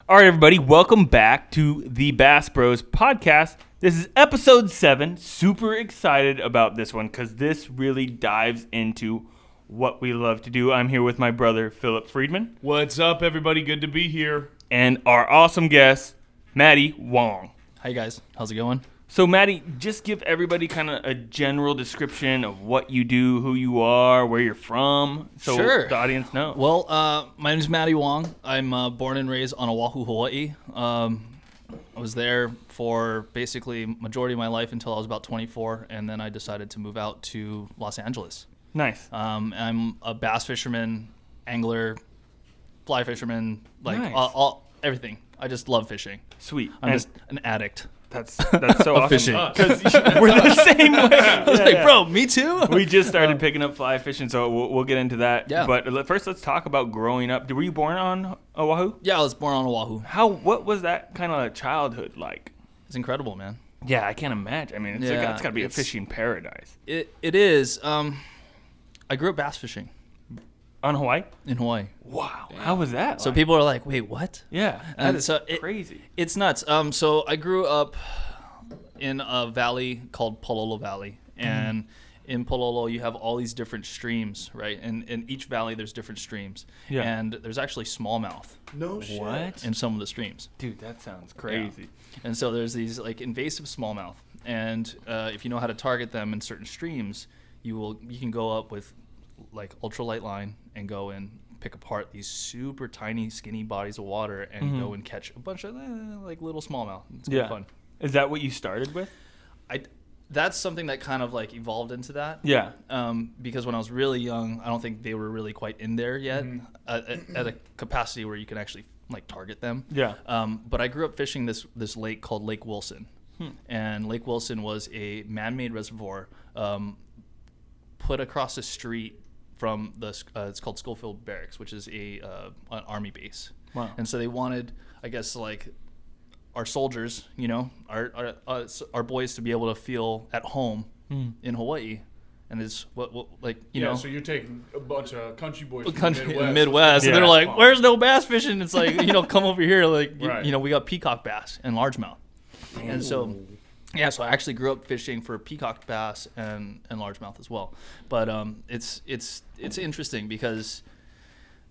All right, everybody, welcome back to the Bass Bros podcast. This is episode 7. Super excited about this one because this really dives into what we love to do. I'm here with my brother, Philip Friedman. What's up, everybody? Good to be here. And our awesome guest, Maddie Wong. Hi, guys. How's it going? So, Maddie, just give everybody kind of a general description of what you do, who you are, where you're from, so Sure. the audience knows. Well, my name is Matty Wong. I'm born and raised on Oahu, Hawaii. I was there for basically majority of my life until I was about 24, and then I decided to move out to Los Angeles. Nice. I'm a bass fisherman, angler, fly fisherman, like Nice. all everything. I just love fishing. Sweet. I'm just an addict. That's so awesome. fishing. Because we're the same way. I was like, bro, me too. We just started picking up fly fishing, so we'll get into that. Yeah. But first, let's talk about growing up. Were you born on Oahu? Yeah, I was born on Oahu. What was that kind of childhood like? It's incredible, man. Yeah, I can't imagine. I mean, it's got to be a fishing paradise. It is. I grew up bass fishing On Hawaii? in Hawaii. Wow. Yeah. How was that? So people are like, wait, what? Yeah, And that is so crazy. It's nuts. So I grew up in a valley called Pololo Valley. And in Pololo, you have all these different streams, right? And in each valley, there's different streams. Yeah. And there's actually smallmouth No shit. What? in some of the streams. Dude, that sounds crazy. And so there's these like invasive smallmouth. And if you know how to target them in certain streams, you can go up with like ultralight line and go and pick apart these super tiny, skinny bodies of water and go and catch a bunch of like little smallmouth. It's good fun. Is that what you started with? That's something that kind of like evolved into that. Yeah. Because when I was really young, I don't think they were really quite in there yet at a capacity where you can actually like target them. Yeah. But I grew up fishing this lake called Lake Wilson. And Lake Wilson was a man-made reservoir put across the street from it's called Schofield Barracks, which is an army base. Wow. And so they wanted, I guess, like our soldiers, you know, our boys to be able to feel at home in Hawaii. And it's what like, you know. So you're taking a bunch of country boys from the the Midwest, Yeah. and they're like, "Where's no bass fishing?" It's like, you know, come over here, like, Right. you know, we got peacock bass and largemouth, and so, yeah, so I actually grew up fishing for peacock bass and largemouth as well. But it's interesting because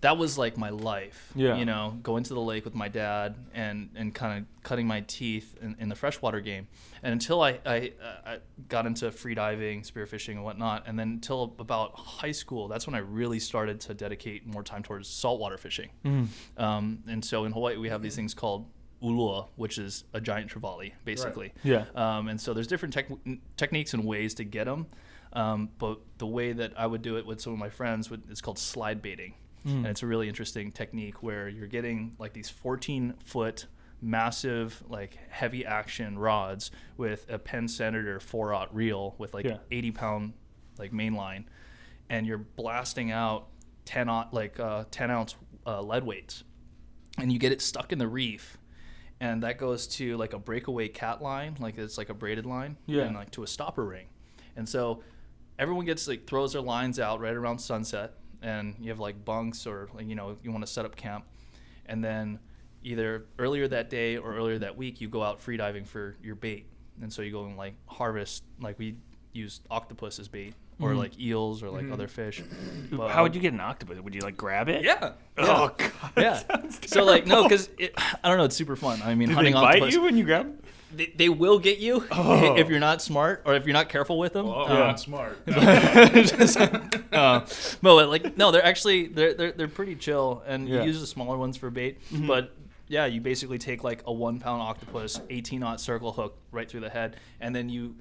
that was like my life, Yeah. you know, going to the lake with my dad and kind of cutting my teeth in the freshwater game. And until I got into freediving, spearfishing, and whatnot, and then until about high school, that's when I really started to dedicate more time towards saltwater fishing. And so in Hawaii, we have these things called ulua, which is a giant trevally, basically. Yeah. And so there's different techniques and ways to get them. But the way that I would do it with some of my friends is called slide baiting. And it's a really interesting technique where you're getting like these 14-foot massive, like heavy action rods with a Penn Senator 4/0 reel with like 80-pound like main line, and you're blasting out 10-ounce lead weights, and you get it stuck in the reef, and that goes to like a breakaway cat line, like it's like a braided line, and like to a stopper ring, and so everyone gets like throws their lines out right around sunset. And you have like bunks or like, you know, you want to set up camp, and then either earlier that day or earlier that week you go out freediving for your bait, and so you go and like harvest, like we use octopus as bait or like eels or like other fish. But, How would you get an octopus? Would you like grab it? Yeah. Oh God. Yeah. So like no, because I don't know, it's super fun. I mean, Do hunting they bite octopus. you when you grab them? They will get you if you're not smart or if you're not careful with them. Oh, not smart. But like no, they're actually they're pretty chill, and you use the smaller ones for bait. But yeah, you basically take like a 1-pound octopus, 18-aught circle hook right through the head, and then you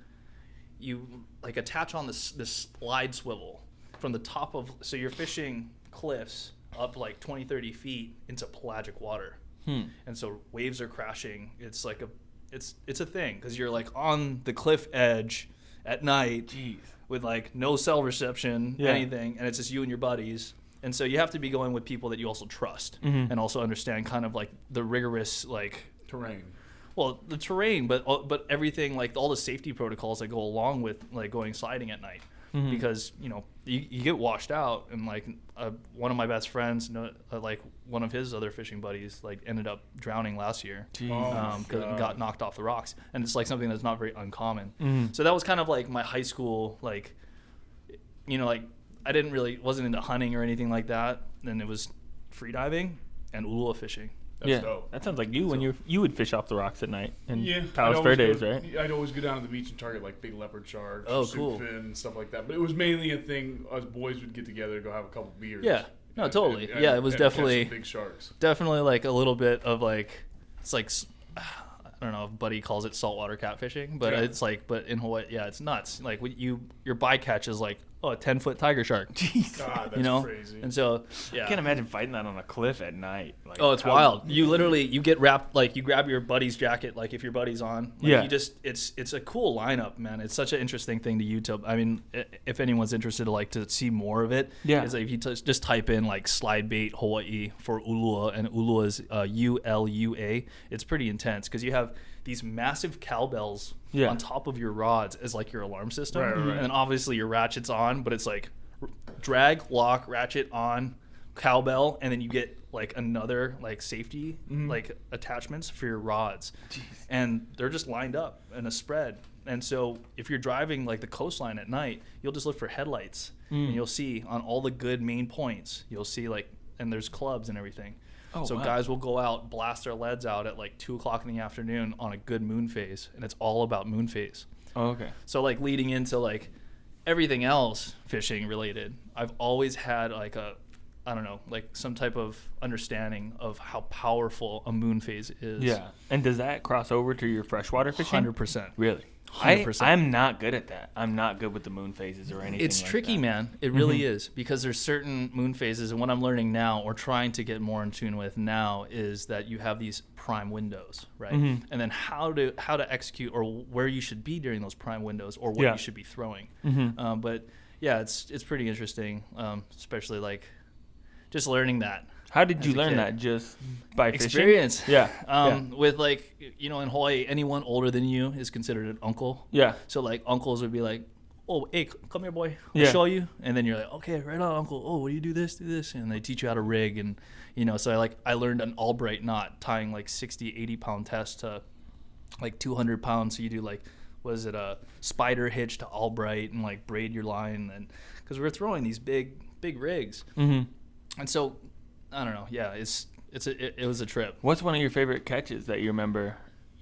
like attach on this slide swivel from the top of, so you're fishing cliffs up like 20-30 feet into pelagic water, and so waves are crashing. It's like it's a thing because you're like on the cliff edge at night. Jeez. With like no cell reception, anything, and it's just you and your buddies. And so you have to be going with people that you also trust and also understand kind of like the rigorous like Terrain. Well, the terrain, but everything, like all the safety protocols that go along with like going sliding at night. because you get washed out, and like one of my best friends, like one of his other fishing buddies, like ended up drowning last year because got knocked off the rocks, and it's like something that's not very uncommon. So that was kind of like my high school, like like I wasn't into hunting or anything like that. Then it was freediving and ulua fishing. That's dope. That sounds like you when you would fish off the rocks at night and Palos I'd Verdes, right? I'd always go down to the beach and target like big leopard sharks, cool, fin and stuff like that. But it was mainly a thing us boys would get together and go have a couple beers. Yeah, no, totally. And it was definitely catch some big sharks. Definitely like a little bit of like it's like I don't know if Buddy calls it saltwater catfishing, but it's like in Hawaii, it's nuts. Like when your bycatch is like a 10-foot tiger shark. Jeez. God, that's crazy. And so, I can't imagine fighting that on a cliff at night. Like, it's wild. You literally, you get wrapped, like you grab your buddy's jacket, like if your buddy's on. Like it's a cool lineup, man. It's such an interesting thing to YouTube. I mean, if anyone's interested to see more of it, it's like if you just type in like slide bait Hawaii for ulua, and ulua is ULUA. It's pretty intense because you have these massive cowbells on top of your rods as like your alarm system. Right. And then obviously your ratchet's on, but it's like drag, lock, ratchet on, cowbell, and then you get like another like safety like attachments for your rods. Jeez. And they're just lined up in a spread. And so if you're driving like the coastline at night, you'll just look for headlights and you'll see on all the good main points, you'll see like, and there's clubs and everything. Guys will go out, blast their leads out at like 2:00 in the afternoon on a good moon phase, and it's all about moon phase. Oh, okay. So like leading into like everything else fishing related, I've always had like like some type of understanding of how powerful a moon phase is. Yeah. And does that cross over to your freshwater fishing? 100%. Really? 100%. I'm not good at that. I'm not good with the moon phases or anything. It's like tricky, that. man. It really is, because there's certain moon phases, and what I'm learning now, or trying to get more in tune with now, is that you have these prime windows, right? And then how to execute, or where you should be during those prime windows, or what you should be throwing. But yeah, it's pretty interesting, especially like just learning that. How did you learn that? Just by fishing? Experience. Yeah. With like, in Hawaii, anyone older than you is considered an uncle. Yeah. So like uncles would be like, oh, hey, come here, boy. I'll show you. And then you're like, okay, right on, uncle. Oh, what do you do this, and they teach you how to rig. And so I learned an Albright knot, tying like 60, 80 pound test to like 200 pounds. So you do like, a spider hitch to Albright, and like braid your line, and because we're throwing these big rigs. And so I don't know. Yeah, it was a trip. What's one of your favorite catches that you remember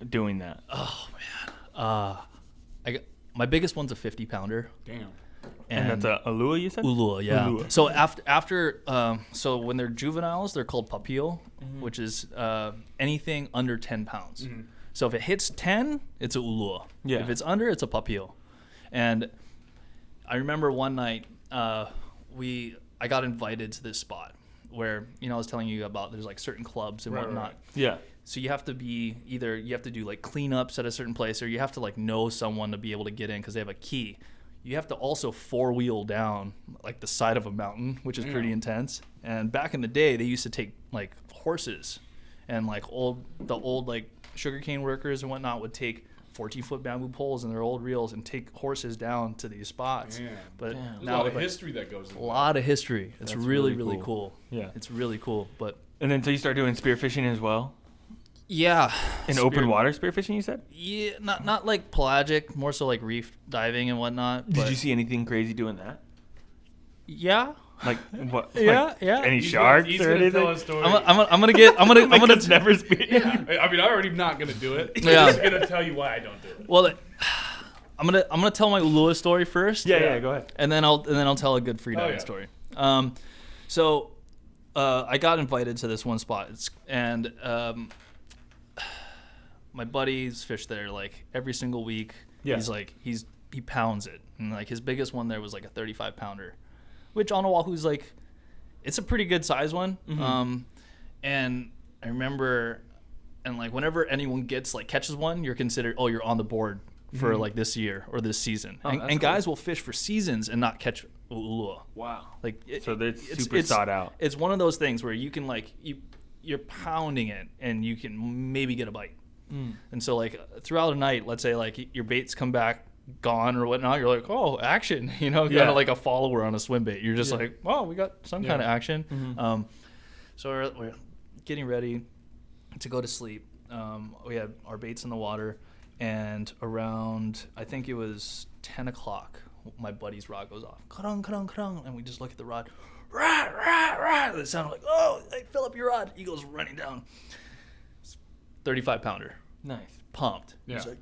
doing that? Oh man, my biggest one's a 50-pounder. Damn. And that's a ulua, you said? Ulua, yeah. Ulua. So after so when they're juveniles, they're called papio, which is anything under 10 pounds. So if it hits 10, it's a ulua. Yeah. If it's under, it's a papio. And I remember one night I got invited to this spot where, I was telling you about, there's like certain clubs and whatnot. Right. Yeah. So you have to be you have to do like cleanups at a certain place, or you have to like know someone to be able to get in because they have a key. You have to also 4-wheel down like the side of a mountain, which is pretty intense. And back in the day, they used to take like horses, and like the old like sugarcane workers and whatnot would take 14-foot bamboo poles and their old reels and take horses down to these spots. Damn. But There's now a lot of like, history that goes into a lot of history. It's That's really really cool. Yeah. It's really cool. But And then so you start doing spearfishing as well? yeah. In open water spearfishing, you said? Yeah, not like pelagic, more so like reef diving and whatnot. Did but you see anything crazy doing that? Yeah. Like what? Yeah. Any sharks he's or gonna anything? tell a story. I'm gonna never spear. Yeah. I mean, I'm already not gonna do it. Yeah. I'm just gonna tell you why I don't do it. Well, I'm gonna tell my ulua story first. Yeah, go ahead. And then I'll tell a good freediving story. So I got invited to this one spot, and my buddies fish there like every single week. Yeah. He's like he pounds it, and like his biggest one there was like a 35-pounder, which on Oahu's like it's a pretty good size one. And I remember, and like whenever anyone catches one, you're considered, you're on the board for like this year or this season. And guys will fish for seasons and not catch ulua. Wow. Like So it's super sought out. It's one of those things where you can like you're pounding it and you can maybe get a bite. And so like throughout the night, let's say like your baits come back gone or whatnot, you're like, oh, action, kind of like a follower on a swim bait. You're just like, oh, we got some kind of action. Mm-hmm. So we're getting ready to go to sleep. We had our baits in the water, and around, I think it was 10 o'clock, my buddy's rod goes off. Ka-dong, ka-dong, ka-dong, and we just look at the rod. Rah, rah, rah. It sounded like, oh, hey, fill up your rod. He goes running down. 35 pounder. Nice. Pumped. Yeah. He's like,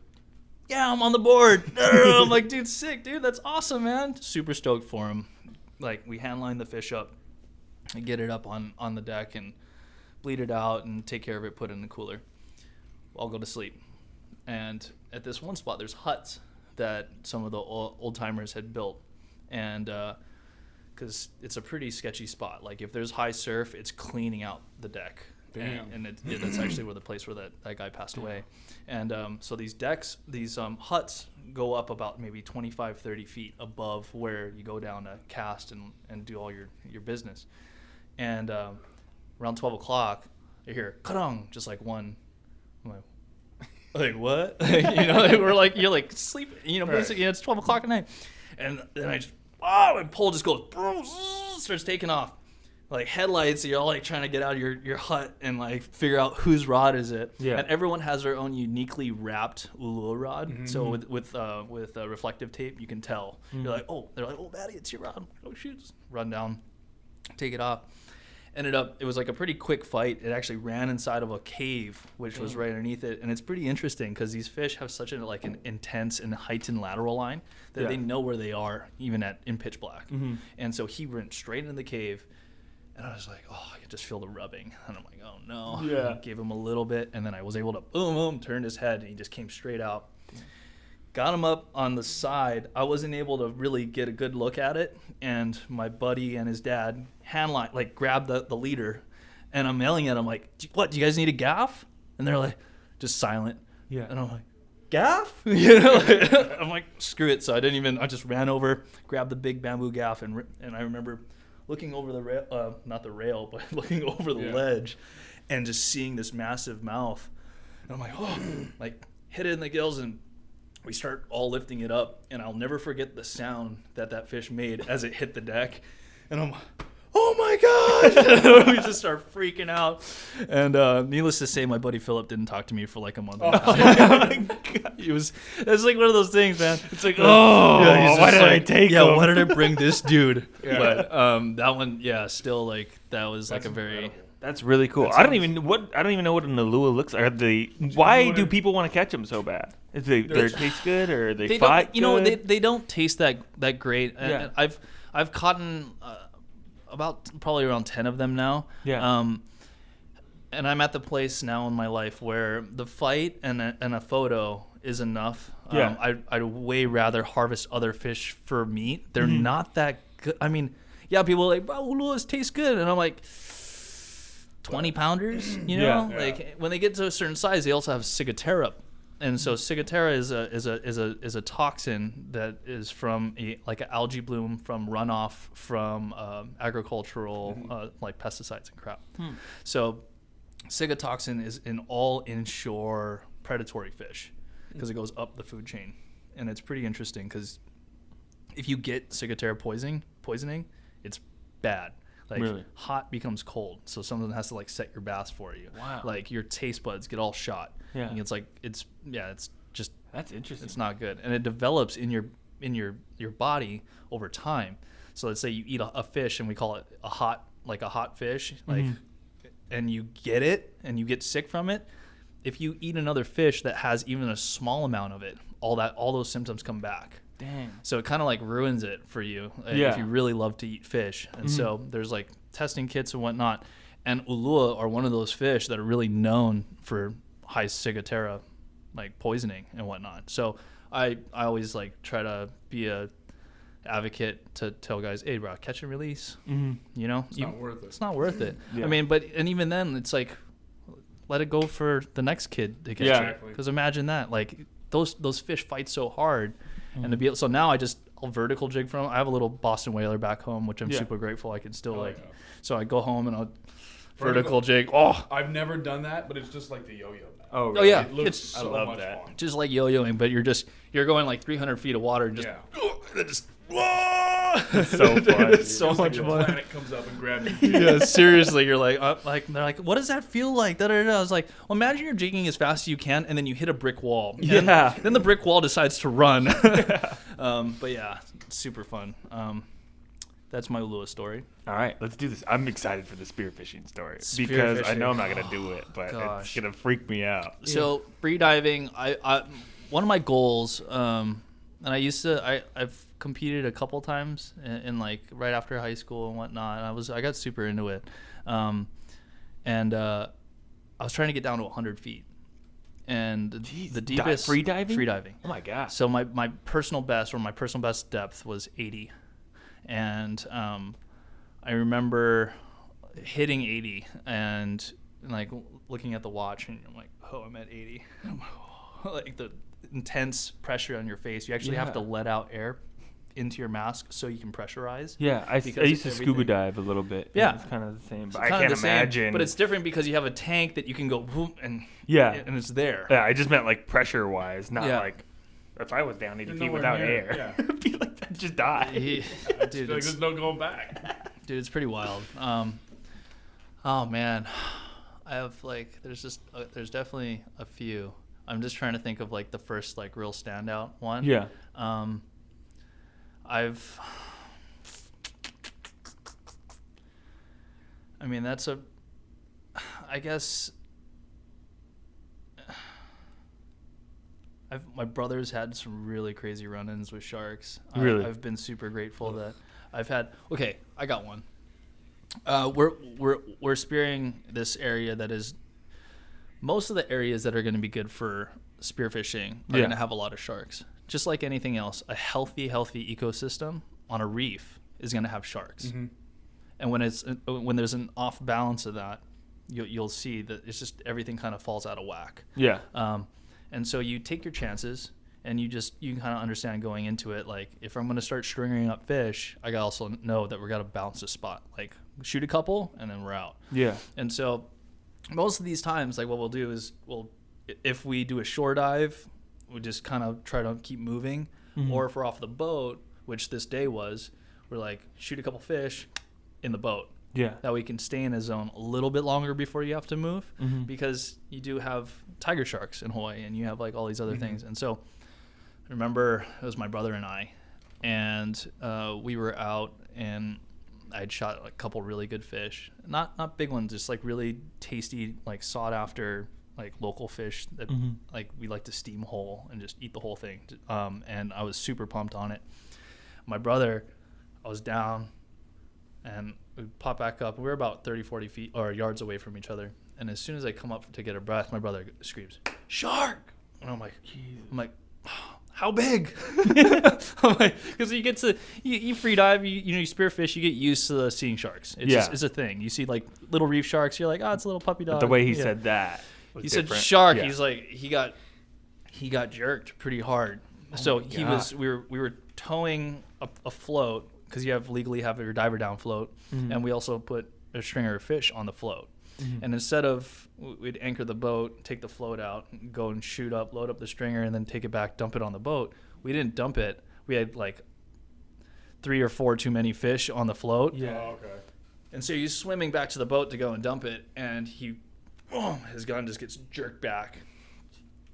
yeah, I'm on the board. I'm like, dude, sick, dude. That's awesome, man. Super stoked for him. Like, we handline the fish up and get it up on the deck and bleed it out and take care of it, put it in the cooler. I'll go to sleep. And at this one spot, there's huts that some of the old timers had built. And because it's a pretty sketchy spot. Like, if there's high surf, it's cleaning out the deck. Damn. And that's actually where the place where that guy passed away. And so these decks, these huts go up about maybe 25, 30 feet above where you go down to cast and do all your business. And around 12 o'clock, I hear, ka-dong, just like one. I'm like what? We're like, you're like sleeping, basically it's 12 o'clock at night. And then I just, my pole just goes, starts taking off. Like headlights, you're all like trying to get out of your hut and like figure out whose rod is it. Yeah. And everyone has their own uniquely wrapped ulua rod. Mm-hmm. So with reflective tape, you can tell. Mm-hmm. You're like, they're like, Maddie, it's your rod. Oh shoot, just run down, take it off. It was like a pretty quick fight. It actually ran inside of a cave, which was right underneath it. And it's pretty interesting because these fish have such an intense and heightened lateral line that they know where they are, even in pitch black. Mm-hmm. And so he went straight into the cave. And I was like, I could just feel the rubbing. And I'm like, oh, no. Yeah. Gave him a little bit. And then I was able to, boom, turn his head. And he just came straight out. Got him up on the side. I wasn't able to really get a good look at it. And my buddy and his dad grabbed the leader. And I'm yelling at him like, what, do you guys need a gaff? And they're like, just silent. Yeah. And I'm like, gaff? I'm like, screw it. So I just ran over, grabbed the big bamboo gaff. And I remember looking over the rail, not the rail, but looking over the ledge and just seeing this massive mouth. And I'm like, hit it in the gills, and we start all lifting it up. And I'll never forget the sound that fish made as it hit the deck. And I'm oh my God! We just start freaking out. And needless to say, my buddy Philip didn't talk to me for like a month. Oh my God. It's like one of those things, man. It's like, why did I take him? Yeah, why did I bring this dude? Yeah. But that one, still like that was like a very. Incredible. That's really cool. I don't even know what an alua looks like. Why do people want to catch them so bad? Is they taste good or they fight? They don't taste that great. Yeah. I've caught about probably around 10 of them now. Yeah. And I'm at the place now in my life where the fight and a photo is enough. Yeah. I'd way rather harvest other fish for meat. They're not that good. I mean, people are like, uluas taste good. And I'm like, 20 pounders, like when they get to a certain size, they also have ciguatera. And so ciguatera is a toxin that is from an algae bloom from runoff from agricultural like pesticides and crap. So ciguatoxin is in all inshore predatory fish because it goes up the food chain, and it's pretty interesting because if you get ciguatera poisoning, it's bad. Like really? Hot becomes cold, so something has to like set your bass for you. Wow! Like your taste buds get all shot. Yeah, and it's just that's interesting. It's not good, and it develops in your body over time. So let's say you eat a fish, and we call it a hot fish, and you get it, and you get sick from it. If you eat another fish that has even a small amount of it, all those symptoms come back. Dang. So it kind of like ruins it for you if you really love to eat fish. And so there's like testing kits and whatnot. And ulua are one of those fish that are really known for high ciguatera, like poisoning and whatnot. So I always like try to be a advocate to tell guys, hey, bro, catch and release. It's not worth it. It's not worth it. Yeah. I mean, and even then, it's like let it go for the next kid to catch it. Exactly. Because imagine that, like those fish fight so hard. And to be so now I'll vertical jig from. I have a little Boston whaler back home, which I'm super grateful. I can still so I go home and vertical jig. Oh, I've never done that, but it's just like the yo-yo. Oh, oh yeah, It looks it's so love much that. fun. just like yo-yoing, but you're going like 300 feet of water and just, so fun. It's so It's like much the fun. planet comes up and grabs you. Yeah, seriously, you're like they're like, what does that feel like? Da, da, da. I was like, well, imagine you're jigging as fast as you can, and then you hit a brick wall. And Yeah. Then the brick wall decides to run. But yeah, it's super fun. That's my Ulua story. All right, let's do this. I'm excited for the spearfishing story because I Spearfishing. know I'm not gonna do it, but it's Gosh. gonna freak me out. So freediving, I one of my goals, and I've competed a couple times in like right after high school and whatnot. And I got super into it, and I was trying to get down to 100 feet, and Jeez, the deepest freediving. Oh my gosh. So my personal best depth was 80, and I remember hitting 80 and like looking at the watch and I'm like, oh, I'm at 80. Like the intense pressure on your face. You actually have to let out air into your mask so you can pressurize. Yeah, I because used to everything- scuba dive a little bit. Yeah. It's kind of the same, but It's I kinda can't the same, imagine. but it's different because you have a tank that you can go whoop and it's there. Yeah, I just meant like pressure wise, not Yeah. like if I was down 80 You're feet nowhere without near it, air. yeah. I'd be like, I'd just die. Dude, I feel like it's, there's no going back. dude, it's pretty wild. Oh man, I have like there's definitely a few. I'm just trying to think of like the first like real standout one. Yeah. I mean, I guess my brother's had some really crazy run-ins with sharks. Really? I've been super grateful that I've had. Okay, I got one. We're spearing this area that is most of the areas that are going to be good for spearfishing are going to have a lot of sharks. Just like anything else, a healthy ecosystem on a reef is going to have sharks. Mm-hmm. And when there's an off balance of that, you'll see that it's just everything kind of falls out of whack. Yeah. And so you take your chances, and you kind of understand going into it. Like if I'm going to start stringing up fish, I also know that we're got to bounce the spot. Like shoot a couple, and then we're out. Yeah. And so most of these times, like what we'll do is if we do a shore dive, we just kind of try to keep moving. Mm-hmm. Or if we're off the boat, which this day was, we're like shoot a couple fish in the boat. Yeah. That way you can stay in a zone a little bit longer before you have to move, Mm-hmm. because you do have tiger sharks in Hawaii and you have like all these other Mm-hmm. things. And so I remember it was my brother and I, and we were out and I'd shot a couple really good fish, not big ones, just like really tasty, like sought after, like local fish that like we like to steam whole and just eat the whole thing. And I was super pumped on it. My brother, I was down and we pop back up. We were about 30, 40 feet or yards away from each other. And as soon as I come up to get a breath, my brother screams, "Shark!" And I'm like, how big? I'm like, because you get to you free dive, you spearfish, you get used to seeing sharks. It's a thing. You see like little reef sharks, you're like, oh, it's a little puppy dog. But the way he said that was he different. said shark. Yeah. He's like he got jerked pretty hard. So we were towing a float, because you legally have your diver down float, and we also put a stringer of fish on the float. And instead of, we'd anchor the boat, take the float out, go and shoot up, load up the stringer, and then take it back, dump it on the boat. We didn't dump it. We had like 3 or 4 too many fish on the float. Yeah. Oh, okay. And so he's swimming back to the boat to go and dump it, and his gun just gets jerked back.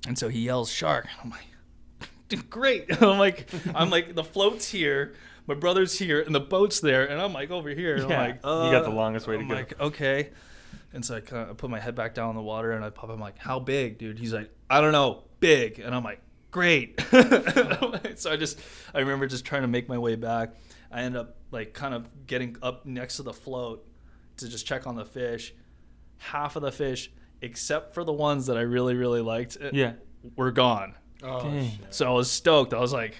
And so he yells, "Shark!" I'm like, great. I'm like, the float's here, my brother's here, and the boat's there, and I'm like over here. And Yeah. I'm like, You got the longest way to I'm go. like, okay. And so I put my head back down in the water, and I pop. I'm like, how big, dude? He's like, I don't know, big. And I'm like, great. So I remember just trying to make my way back. I end up like kind of getting up next to the float to just check on the fish. Half of the fish, except for the ones that I really, really liked, were gone. Oh, Dang. shit. So I was stoked. I was like,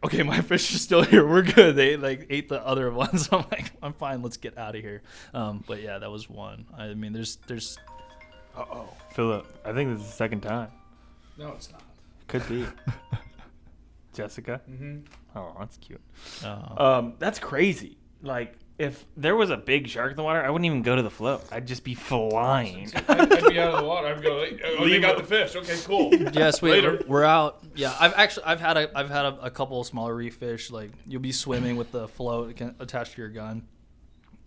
okay, my fish are still here. We're good. They like ate the other ones. I'm like, I'm fine. Let's get out of here. But yeah, that was one. I mean, there's. Philip, I think this is the second time. No, it's not. Could be. Jessica? Mm-hmm. Oh, that's cute. Uh, That's crazy. Like, if there was a big shark in the water, I wouldn't even go to the float. I'd just be flying. I'd be out of the water. I'd go, they got the fish. Okay, cool. Yes, Later. we're out. Yeah, I've had a couple of smaller reef fish. Like you'll be swimming with the float attached to your gun,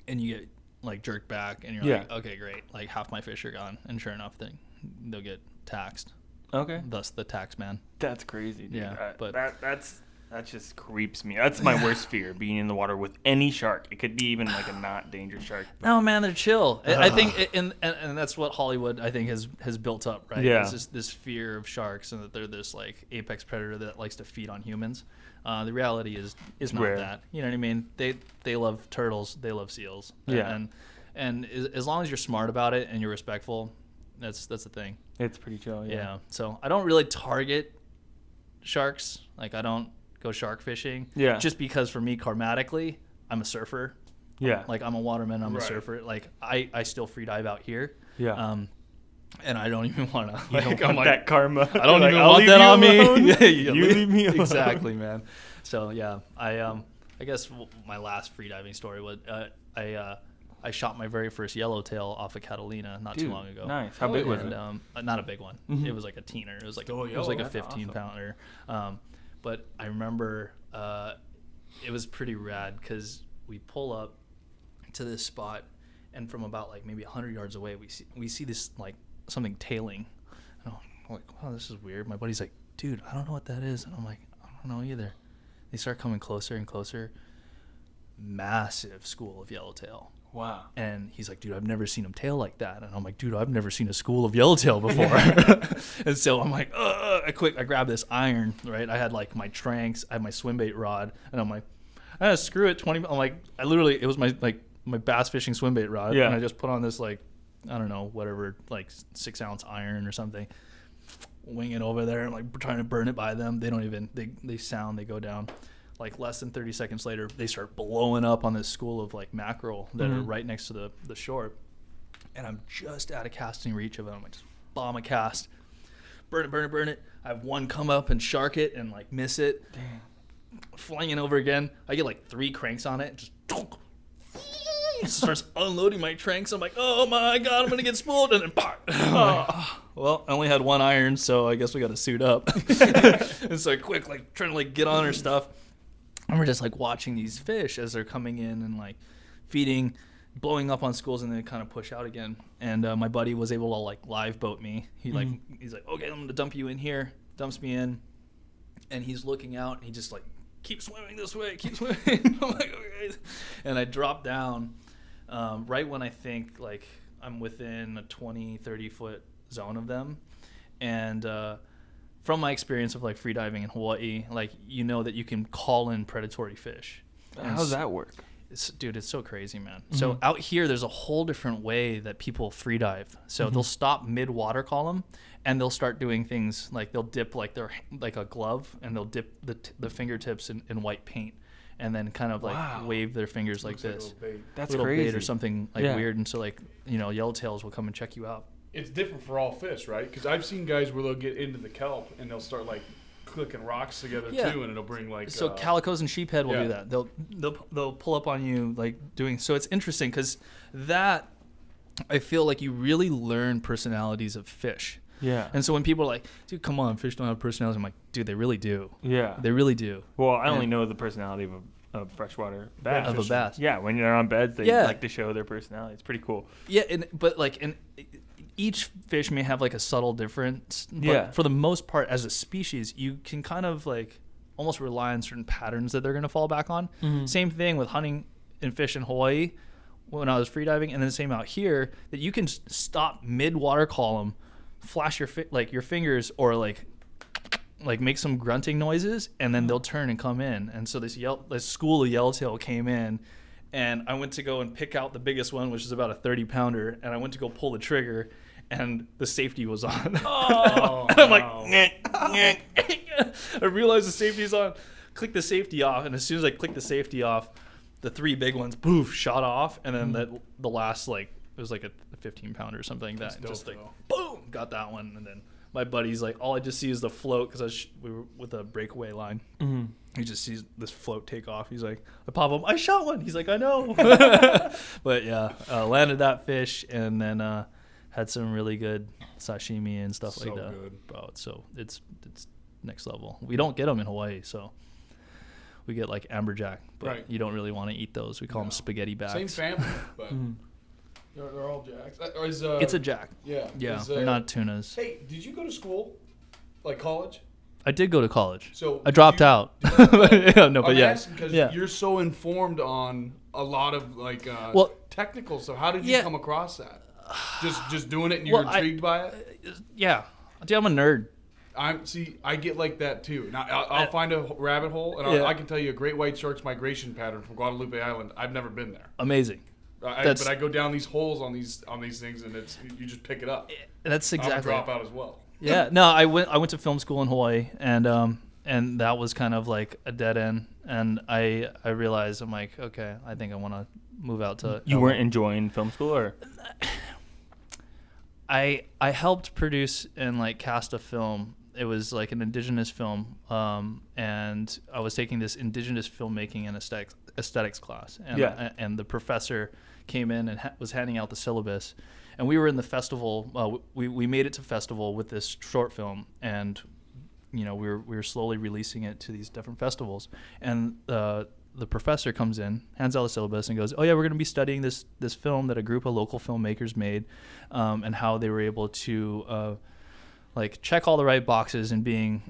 and you get like jerked back, and you're like, okay, great. Like half my fish are gone, and sure enough, they'll get taxed. Okay. Thus the tax man. That's crazy, dude. Yeah, but that just creeps me. That's my worst fear, being in the water with any shark. It could be even like a not dangerous shark. No, man, they're chill. I think, and that's what Hollywood, I think, has built up, right? Yeah. It's just this fear of sharks and that they're this like apex predator that likes to feed on humans. The reality is not rare. that. You know what I mean? They love turtles. They love seals. Yeah. And as long as you're smart about it and you're respectful, that's the thing. It's pretty chill. Yeah. So I don't really target sharks. Like I don't go shark fishing. Yeah. Just because for me, karmatically, I'm a surfer. Yeah. Like I'm a waterman, I'm Right. a surfer. Like I still free dive out here. Yeah. And I don't even want to. You don't want that karma. I don't Like, even I'll want leave that you on me. alone. Yeah, You leave me alone. Exactly, man. So yeah, I guess my last free diving story was I shot my very first yellowtail off of Catalina not too Dude, long ago. nice. How big was And, it? not a big one. Mhm. It was like a teener. It was like Oh, it was like a that's 15 awesome. pounder. But I remember it was pretty rad because we pull up to this spot, and from about like maybe 100 yards away, we see this like something tailing. And I'm like, wow, this is weird. My buddy's like, dude, I don't know what that is. And I'm like, I don't know either. They start coming closer and closer. Massive school of yellowtail. Wow. And he's like, dude, I've never seen them tail like that. And I'm like, dude, I've never seen a school of yellowtail before. And so I'm like, I grab this iron, right? I had like my tranks, I had my swim bait rod, and I'm like, screw it, 20. I'm like, it was my bass fishing swim bait rod. Yeah. And I just put on this like, I don't know, whatever, like 6-ounce iron or something. Wing it over there and like trying to burn it by them. They don't even, they go down. Like less than 30 seconds later, they start blowing up on this school of like mackerel that are right next to the shore. And I'm just out of casting reach of it. I'm like, just bomb a cast, burn it. I have one come up and shark it and like miss it. Dang. Flying it over again. I get like 3 cranks on it. Just starts unloading my tranks. I'm like, oh my God, I'm going to get spooled. And then pop. Well, I only had 1 iron, so I guess we got to suit up. And so quick, like trying to like get on her stuff. And we're just like watching these fish as they're coming in and like feeding, blowing up on schools, and then kind of push out again. And my buddy was able to like live boat me. He's like, okay, I'm gonna dump you in here. Dumps me in, and he's looking out. And he just like, keep swimming this way, keep swimming. I'm like, okay. And I drop down right when I think like I'm within a 20-30 foot zone of them, and from my experience of like free diving in Hawaii, like you know that you can call in predatory fish. How does that work? Dude, it's so crazy, man. So out here, there's a whole different way that people free dive. So they'll stop mid water column, and they'll start doing things like they'll dip like their like a glove, and they'll dip the fingertips in white paint, and then kind of like wave their fingers like this. That's little crazy. bait or something like weird, and so like yellowtails will come and check you out. It's different for all fish, right? Because I've seen guys where they'll get into the kelp and they'll start like clicking rocks together too, and it'll bring like. So calicos and sheephead will do that. They'll pull up on you like doing. So it's interesting because that I feel like you really learn personalities of fish. Yeah. And so when people are like, dude, come on, fish don't have personalities. I'm like, dude, they really do. Yeah. They really do. Well, I only know the personality of a freshwater bass. Of a bass. Yeah, when you're on beds, they like to show their personality. It's pretty cool. Yeah, but each fish may have like a subtle difference. But for the most part, as a species, you can kind of like almost rely on certain patterns that they're going to fall back on. Same thing with hunting and fish in Hawaii when I was freediving, and then the same out here, that you can stop mid-water column, flash your fingers, or like make some grunting noises, and then they'll turn and come in. And so this school of yellowtail came in, and I went to go and pick out the biggest one, which is about a 30-pounder, and I went to go pull the trigger, and the safety was on. Oh, and I'm like, I realized the safety's on. Click the safety off, and as soon as I clicked the safety off, the 3 big ones, poof, shot off, and then the last, like, it was like a 15-pounder or something like that. And just like, boom, got that one, and then my buddy's like, all I just see is the float because we were with a breakaway line. Mm-hmm. He just sees this float take off. He's like, I pop him. I shot one. He's like, I know. But yeah, landed that fish and then had some really good sashimi and stuff like that. Good. Bro, so it's next level. We don't get them in Hawaii, so we get like amberjack, but you don't really want to eat those. We call them spaghetti backs. Same family, but they're all jacks. It's a jack. Yeah. They're not tunas. Hey, did you go to school, like college? I did go to college. So I dropped out. Because you're so informed on a lot of like technical stuff. How did you come across that? Just doing it and you're intrigued by it? Yeah. Dude, I'm a nerd. I get like that too. And I'll find a rabbit hole, and I can tell you a great white shark's migration pattern from Guadalupe Island. I've never been there. Amazing. But I go down these holes on these things, and you just pick it up. That's exactly. I'll drop out as well. Yeah. No, I went to film school in Hawaii, and that was kind of like a dead end. And I realized I'm like, okay, I think I want to move out to. You weren't enjoying film school, or? I helped produce and like cast a film. It was like an indigenous film, and I was taking this indigenous filmmaking and aesthetics class. And the professor came in and was handing out the syllabus. And we were in the festival. We made it to festival with this short film, and we were slowly releasing it to these different festivals. And the professor comes in, hands out the syllabus, and goes, "Oh yeah, we're going to be studying this film that a group of local filmmakers made, and how they were able to like check all the right boxes and being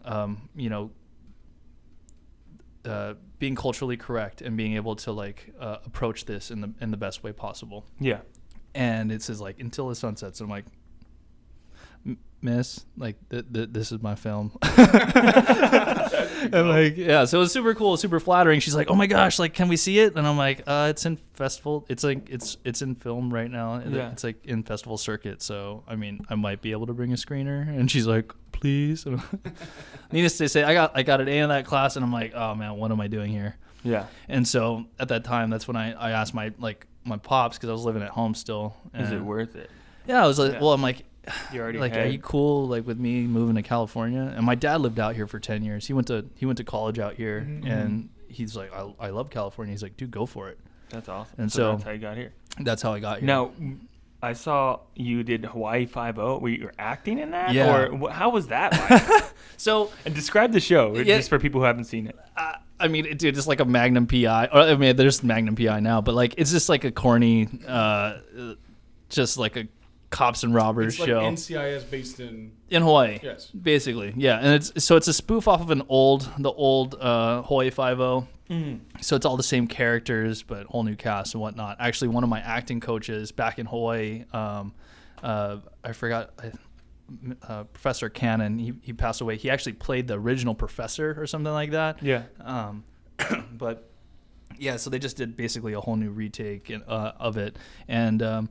being culturally correct and being able to like approach this in the best way possible." Yeah. And it says like "Until the Sun Sets." I'm like, "Miss, like this is my film." And like, yeah, so it was super cool, super flattering. She's like, "Oh my gosh, like, can we see it?" And I'm like, "It's in festival. It's like it's in film right now. Yeah. It's like in festival circuit. So I mean, I might be able to bring a screener." And she's like, "Please." Needless to say, I got an A in that class, and I'm like, "Oh man, what am I doing here?" Yeah. And so at that time, that's when I asked my pops, because I was living at home still. Is it worth it? Yeah, I was like, well, I'm like, you already like, are you cool like with me moving to California? And my dad lived out here for 10 years. He went to college out here, and he's like, I love California. He's like, dude, go for it. That's awesome. And so that's how you got here. That's how I got here. Now, I saw you did Hawaii 5-0. Were you acting in that? Yeah. Or how was that like? So, and describe the show just for people who haven't seen it. I mean, dude, it's like a Magnum PI. Or, I mean, there's Magnum PI now, but like it's just like a corny, just like a cops and robbers it's show. Like NCIS based in Hawaii. Yes, basically, yeah. And it's a spoof off of the old Hawaii 5-0. So it's all the same characters, but whole new cast and whatnot. Actually, one of my acting coaches back in Hawaii, I forgot. Professor Cannon, he passed away. He actually played the original professor or something like that. Yeah. But yeah, so they just did basically a whole new retake of it. And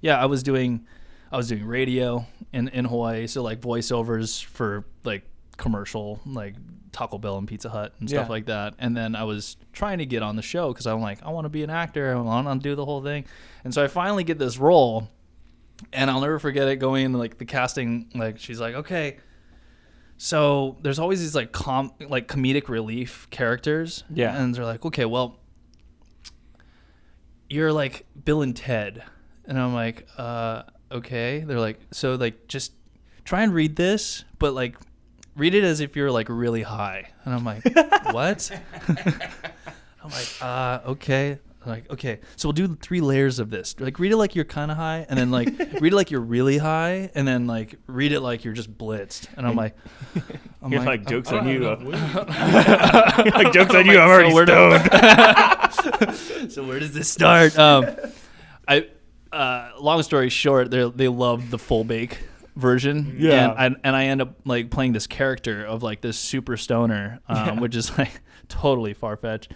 yeah, I was doing radio in Hawaii, so like voiceovers for like commercial, like Taco Bell and Pizza Hut and stuff like that. And then I was trying to get on the show because I'm like, I want to be an actor. I want to do the whole thing. And so I finally get this role. And I'll never forget it going like the casting, like she's like, okay, so there's always these like comedic relief characters. Yeah. And they're like, okay, well, you're like Bill and Ted. And I'm like, okay. They're like, so like just try and read this, but like read it as if you're like really high. And I'm like, what? I'm like, okay. Like, okay, so we'll do 3 layers of this. Like, read it like you're kind of high, and then like read it like you're really high, and then like read it like you're just blitzed. And I'm like, jokes on you. Like jokes on you. I'm already stoned. So where does this start? Long story short, they love the full bake version. Yeah. And I end up like playing this character of like this super stoner, which is like totally far fetched,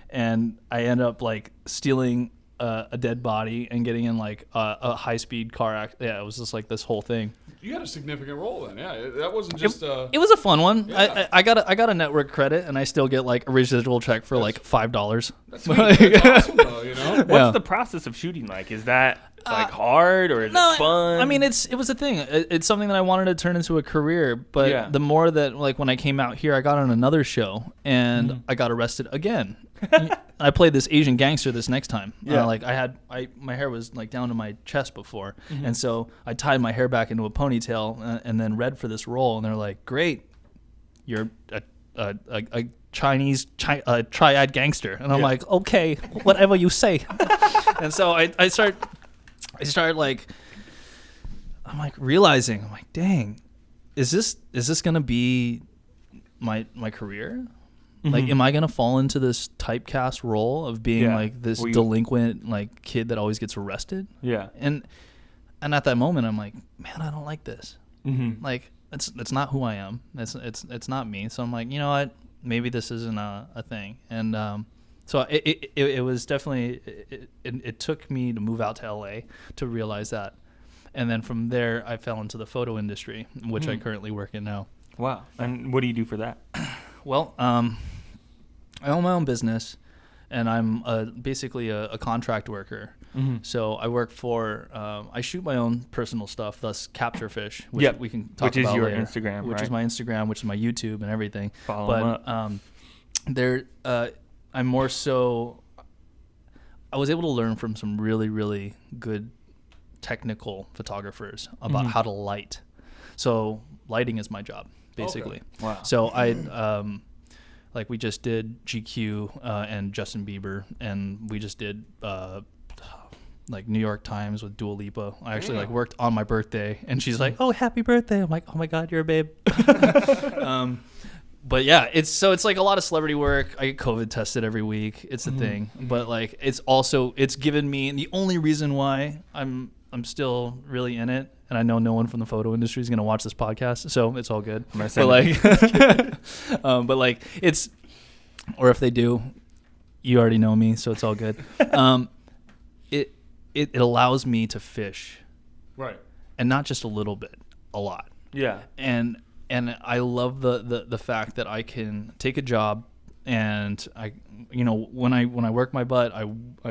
and I end up like stealing a dead body and getting in like a high speed car accident. Yeah, it was just like this whole thing. You had a significant role then, yeah. That wasn't just. It was a fun one. Yeah. I got a network credit, and I still get like a residual check for like $5. That's sweet. That's awesome, though, you know? What's the process of shooting like? Is that like hard or is it fun? I mean, it was a thing. It's something that I wanted to turn into a career. But the more that, like, when I came out here, I got on another show and I got arrested again. I played this Asian gangster this next time. Like my hair was like down to my chest before, and so I tied my hair back into a ponytail and then read for this role. And they're like, "Great, you're a Chinese triad gangster." And I'm like, "Okay, whatever you say." And so I started like, I'm like realizing, I'm like, dang, is this gonna be my career? Like, am I gonna fall into this typecast role of being like this delinquent like kid that always gets arrested? Yeah. And at that moment, I'm like, man, I don't like this. Like, it's not who I am. It's not me. So I'm like, you know what? Maybe this isn't a thing. And so it was definitely it took me to move out to LA to realize that. And then from there, I fell into the photo industry, which I currently work in now. Wow. And what do you do for that? Well, I own my own business, and I'm basically a contract worker. So I work for, I shoot my own personal stuff, thus Capture Fish, which we can talk about later. Which is your Instagram, Which is my Instagram, which is my YouTube and everything. Follow them up. I'm more so, I was able to learn from some really, really good technical photographers about how to light. So lighting is my job, basically. Okay. Wow. So I, like we just did GQ and Justin Bieber, and we just did like New York Times with Dua Lipa. I actually like worked on my birthday, and she's like, "Oh, happy birthday!" I'm like, "Oh my God, you're a babe." But yeah, it's like a lot of celebrity work. I get COVID tested every week. It's a thing, but like it's given me, and the only reason why I'm still really in it, and I know no one from the photo industry is going to watch this podcast, so it's all good. But like, it's, or if they do, you already know me, so it's all good. It allows me to fish, right, and not just a little bit, a lot. Yeah, and I love the fact that I can take a job, and I, when I work my butt, I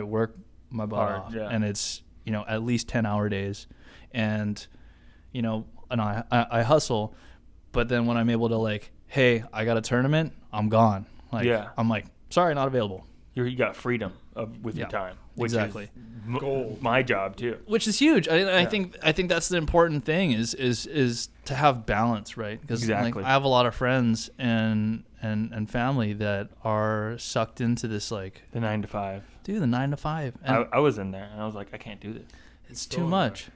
work my butt off, and it's at least 10-hour days, and I hustle, but then when I'm able to like, hey, I got a tournament, I'm gone. Like, I'm like, sorry, not available. You got freedom with your time, which exactly. is my job too. Which is huge. I think that's the important thing is to have balance, right? Because like, I have a lot of friends and family that are sucked into this, like the 9 to 5. Dude, the 9 to 5. And I was in there, and I was like, I can't do this. It's too much,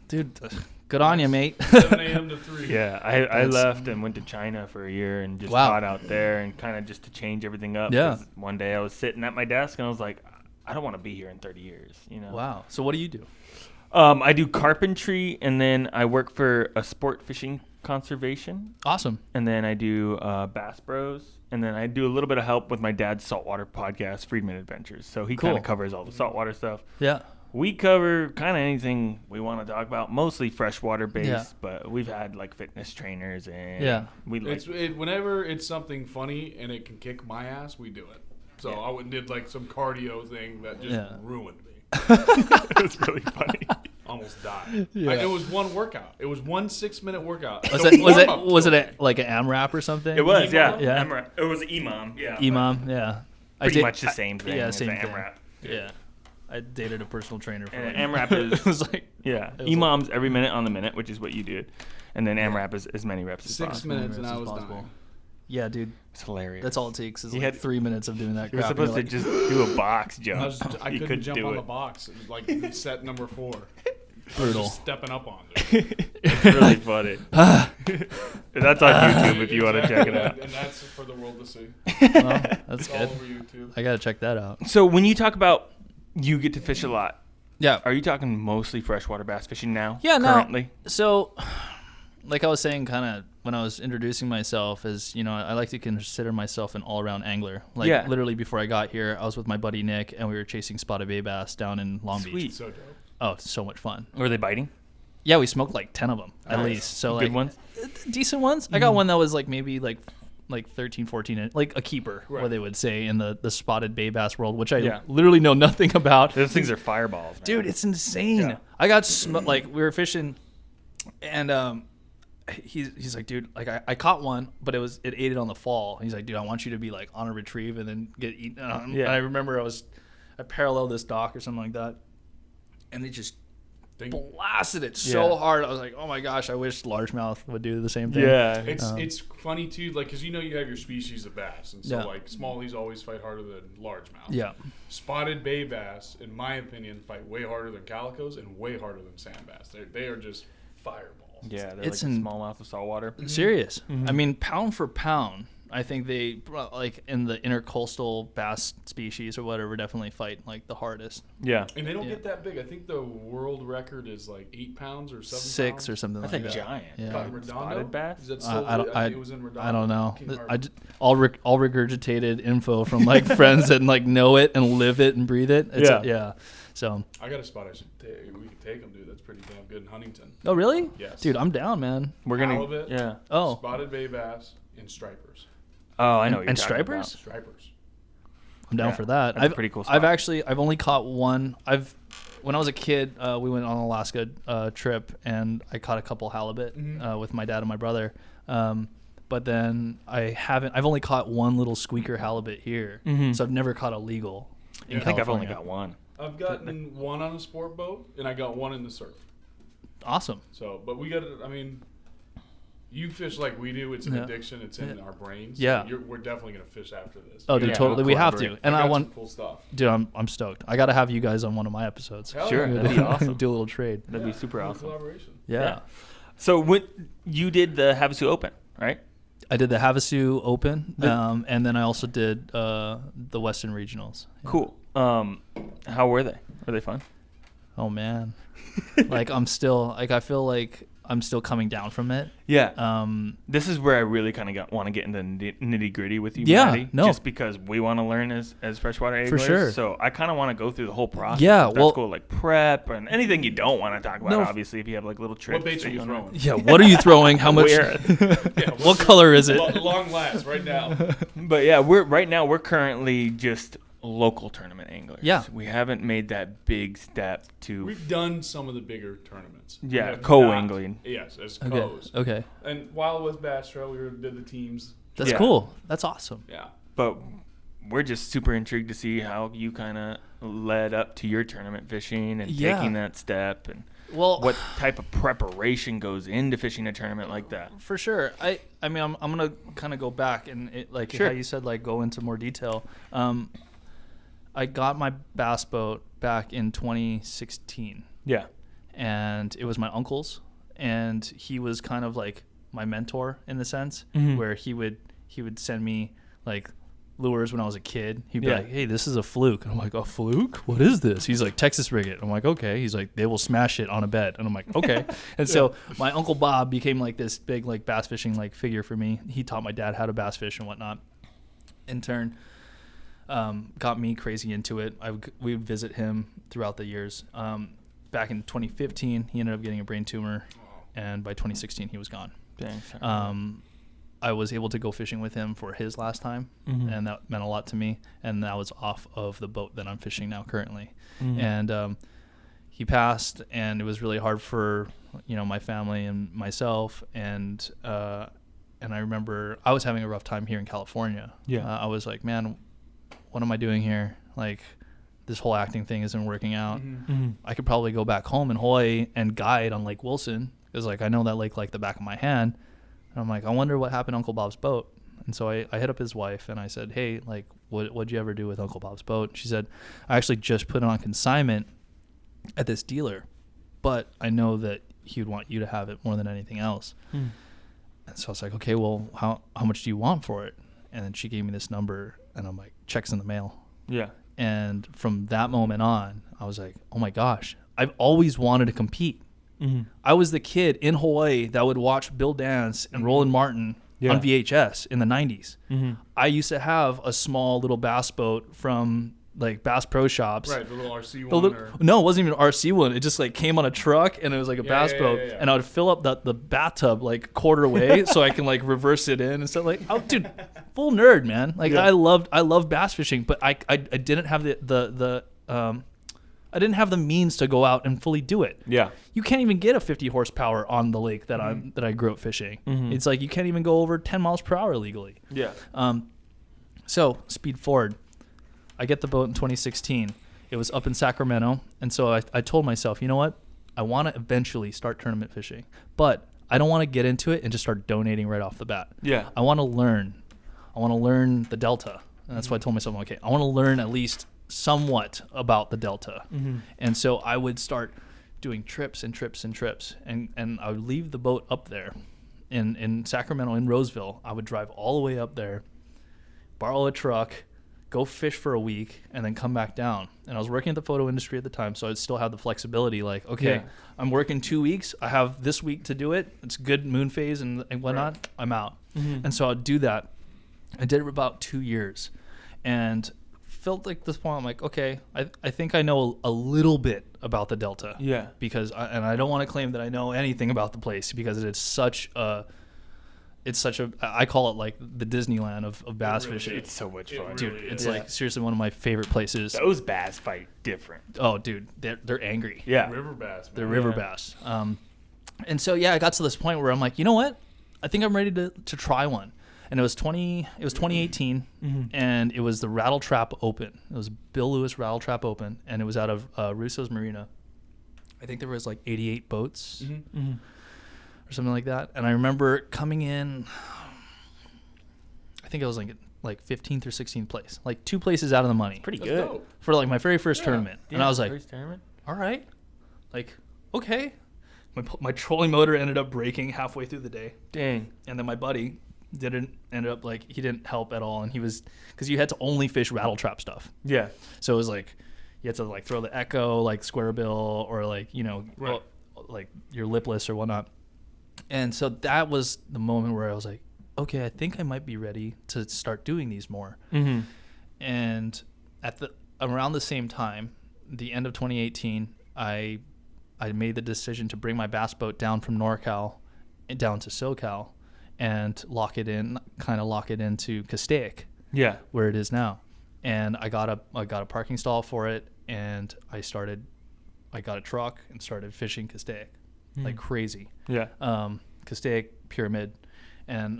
dude. Good on you, mate. 7 a.m. to 3. Yeah, I left and went to China for a year and just taught out there and kind of just to change everything up. Yeah. One day I was sitting at my desk and I was like, I don't want to be here in 30 years. Wow. So what do you do? I do carpentry, and then I work for a sport fishing conservation. Awesome. And then I do Bass Bros. And then I do a little bit of help with my dad's saltwater podcast, Freedman Adventures. So he kind of covers all the saltwater stuff. Yeah. We cover kind of anything we want to talk about, mostly freshwater based, but we've had like fitness trainers and whenever it's something funny and it can kick my ass, we do it. So I went and did like some cardio thing that just ruined me. It was really funny. Almost died. It was one workout. It was 1 6-minute workout. Was it like an AMRAP or something? It was, AMRAP. It was Imam. Yeah. Imam, yeah. Pretty much the same thing. Yeah, as same the thing. AMRAP. Yeah. I dated a personal trainer for like, AMRAP is it was like Imam's every minute on the minute, which is what you did, and then AMRAP is as many reps as possible. 6 minutes and I was dying. Yeah, dude. It's hilarious. That's all it takes is like 3 minutes of doing that. You were supposed to just do a box jump. I couldn't jump on the box. It was like set number 4. Brutal. Just stepping up on it. It's really funny. That's on YouTube if you want to check it out. And that's for the world to see. Well, that's good. All over YouTube. I gotta check that out. So when you talk about you get to fish a lot, yeah, are you talking mostly freshwater bass fishing now? Yeah, currently. So, like I was saying, kind of when I was introducing myself, as I like to consider myself an all-around angler. Like literally before I got here, I was with my buddy Nick, and we were chasing spotted bay bass down in Long Beach. So dope. Oh, it's so much fun. Were they biting? Yeah, we smoked like 10 of them at least. So good like ones, decent ones. I got one that was like maybe like like 13, 14, like a keeper, right. what they would say in the spotted bay bass world, which I literally know nothing about. Those things are fireballs, man. Dude, it's insane. Yeah. I got like we were fishing, and he's like, dude, like I caught one, but it ate it on the fall. He's like, dude, I want you to be like on a retrieve and then get eaten. And I remember I paralleled this dock or something like that, and it just blasted it so hard. I was like, oh my gosh, I wish largemouth would do the same thing. Yeah, it's funny too, like, because you have your species of bass, and so like smallies always fight harder than largemouth. Yeah, spotted bay bass, in my opinion, fight way harder than calicos and way harder than sand bass. They are just fireballs. Yeah, they're like the smallmouth of saltwater. Serious. I mean, pound for pound, I think they, like, in the intercoastal bass species or whatever, definitely fight like the hardest. Yeah, and they don't get that big. I think the world record is like 8 pounds or 7 6 pounds. or something. That's like a that. giant. Yeah. Spotted bass. Is that still, it was in Redondo. I don't know. All regurgitated info from like friends that like know it and live it and breathe it. Yeah. So I got a spot we could take them, dude. That's pretty damn good in Huntington. Oh really? Yes. Dude, I'm down, man. We're gonna halibut, spotted bay bass, and stripers. Oh, I know. And stripers. Stripers. I'm down for that. That's a pretty cool spot. I've only caught one. When I was a kid, we went on an Alaska trip, and I caught a couple halibut with my dad and my brother. But then I've only caught one little squeaker halibut here, so I've never caught a legal. I think I've only got one. I've gotten one on a sport boat, and I got one in the surf. Awesome. So, but we got to, I mean, you fish like we do. It's an addiction. It's in our brains. Yeah. So we're definitely going to fish after this. Oh, dude, totally. We have to. And I want cool stuff. Dude, I'm stoked. I got to have you guys on one of my episodes. Sure. That'd be awesome. Do a little trade. That'd be super awesome. Collaboration. Yeah. So when you did the Havasu Open, right? I did the Havasu Open, and then I also did the Western Regionals. Yeah. Cool. How were they? Were they fun? Oh man, like I feel like I'm still coming down from it. Yeah. This is where I really kind of want to get into nitty gritty with you, yeah, Maddie. No. Just because we want to learn as freshwater anglers. For sure. So I kind of want to go through the whole process. Yeah. That's cool, like prep and anything you don't want to talk about. Obviously, if you have like little tricks. What baits are you throwing? Yeah. What are you throwing? How much? What color is it? Long last right now. But yeah, we're currently just local tournament anglers. Yeah. We haven't made that big step to. We've done some of the bigger tournaments. Yeah, co-angling. Yes, as okay. co's. Okay. And while it was Bass Trail, we did the teams. That's cool. That's awesome. Yeah. But we're just super intrigued to see how you kind of led up to your tournament fishing and taking that step, and what type of preparation goes into fishing a tournament like that. For sure. I mean, I'm gonna kind of go back and how you said, like, go into more detail. I got my bass boat back in 2016. Yeah. And it was my uncle's, and he was kind of like my mentor in the sense where he would send me like lures when I was a kid. He'd be like, hey, this is a fluke. And I'm like, a fluke? What is this? He's like, Texas rig it. I'm like, okay. He's like, they will smash it on a bed. And I'm like, okay. And so my Uncle Bob became like this big like bass fishing like figure for me. He taught my dad how to bass fish and whatnot. In turn, got me crazy into it. We would visit him throughout the years. Back in 2015, he ended up getting a brain tumor, and by 2016, he was gone. Dang, I was able to go fishing with him for his last time, and that meant a lot to me. And that was off of the boat that I'm fishing now currently. And he passed, and it was really hard for my family and myself. And I remember I was having a rough time here in California. I was like, man, what am I doing here? Like, this whole acting thing isn't working out. I could probably go back home in Hawaii and guide on Lake Wilson, because like I know that lake like the back of my hand. And I'm like, I wonder what happened to Uncle Bob's boat. And so I hit up his wife and I said, hey, like, what'd you ever do with Uncle Bob's boat? And she said, I actually just put it on consignment at this dealer, but I know that he would want you to have it more than anything else. And so I was like, okay, well, how much do you want for it? And then she gave me this number, and I'm like, checks in the mail. Yeah. And from that moment on, I was like, oh my gosh, I've always wanted to compete. I was the kid in Hawaii that would watch Bill Dance and Roland Martin on VHS in the 90s. I used to have a small little bass boat from like Bass Pro Shops. Right, the little RC one. No, it wasn't even an RC one. It just like came on a truck, and it was like a bass boat. Yeah. And I would fill up the bathtub like quarter way so I can like reverse it in and stuff. Like, oh, dude, full nerd, man. Like I love bass fishing, but I didn't have I didn't have the means to go out and fully do it. Yeah. You can't even get a 50 horsepower on the lake that I grew up fishing. Mm-hmm. It's like you can't even go over 10 miles per hour legally. Yeah. So speed forward. I get the boat in 2016. It was up in Sacramento, and so I told myself, you know what? I want to eventually start tournament fishing, but I don't want to get into it and just start donating right off the bat. Yeah. I want to learn. I want to learn the Delta, and that's why I told myself, okay, I want to learn at least somewhat about the Delta. Mm-hmm. And so I would start doing trips and trips and trips, and I would leave the boat up there in Sacramento, in Roseville. I would drive all the way up there, borrow a truck, go fish for a week, and then come back down. And I was working at the photo industry at the time, so I still had the flexibility. Like, okay, I'm working 2 weeks. I have this week to do it. It's good moon phase and whatnot. Right. I'm out. Mm-hmm. And so I'd do that. I did it for about 2 years, and felt like this point, I'm like, okay, I think I know a little bit about the Delta. Yeah. Because I don't want to claim that I know anything about the place, because it's such a I call it like the Disneyland of bass fishing. It's so much fun. Dude, it's like seriously one of my favorite places. Those bass fight different. Oh, dude, they're angry. Yeah. River bass, man. They're river bass. And so I got to this point where I'm like, you know what? I think I'm ready to try one. And it was 2018, mm-hmm. and it was the Rattle Trap Open. It was Bill Lewis Rattle Trap Open, and it was out of Russo's Marina. I think there was like 88 boats, mm-hmm. Mm-hmm. or something like that. And I remember coming in, I think it was like 15th or 16th place, like 2 places out of the money. Pretty good for like my very first tournament. Yeah, and I was like, all right, like, okay. My trolling motor ended up breaking halfway through the day. Dang. And then my buddy he didn't help at all, and he was, because you had to only fish rattle trap stuff. Yeah. So it was like you had to like throw the Echo, like square bill, or like, you know, right. Like your lipless or whatnot. And so that was the moment where I was like, okay, I think I might be ready to start doing these more. Mm-hmm. And around the same time, the end of 2018, I made the decision to bring my bass boat down from NorCal down to SoCal and lock it into Castaic, where it is now. And I got a parking stall for it, and I got a truck and started fishing Castaic like crazy. Yeah. Castaic, Pyramid, and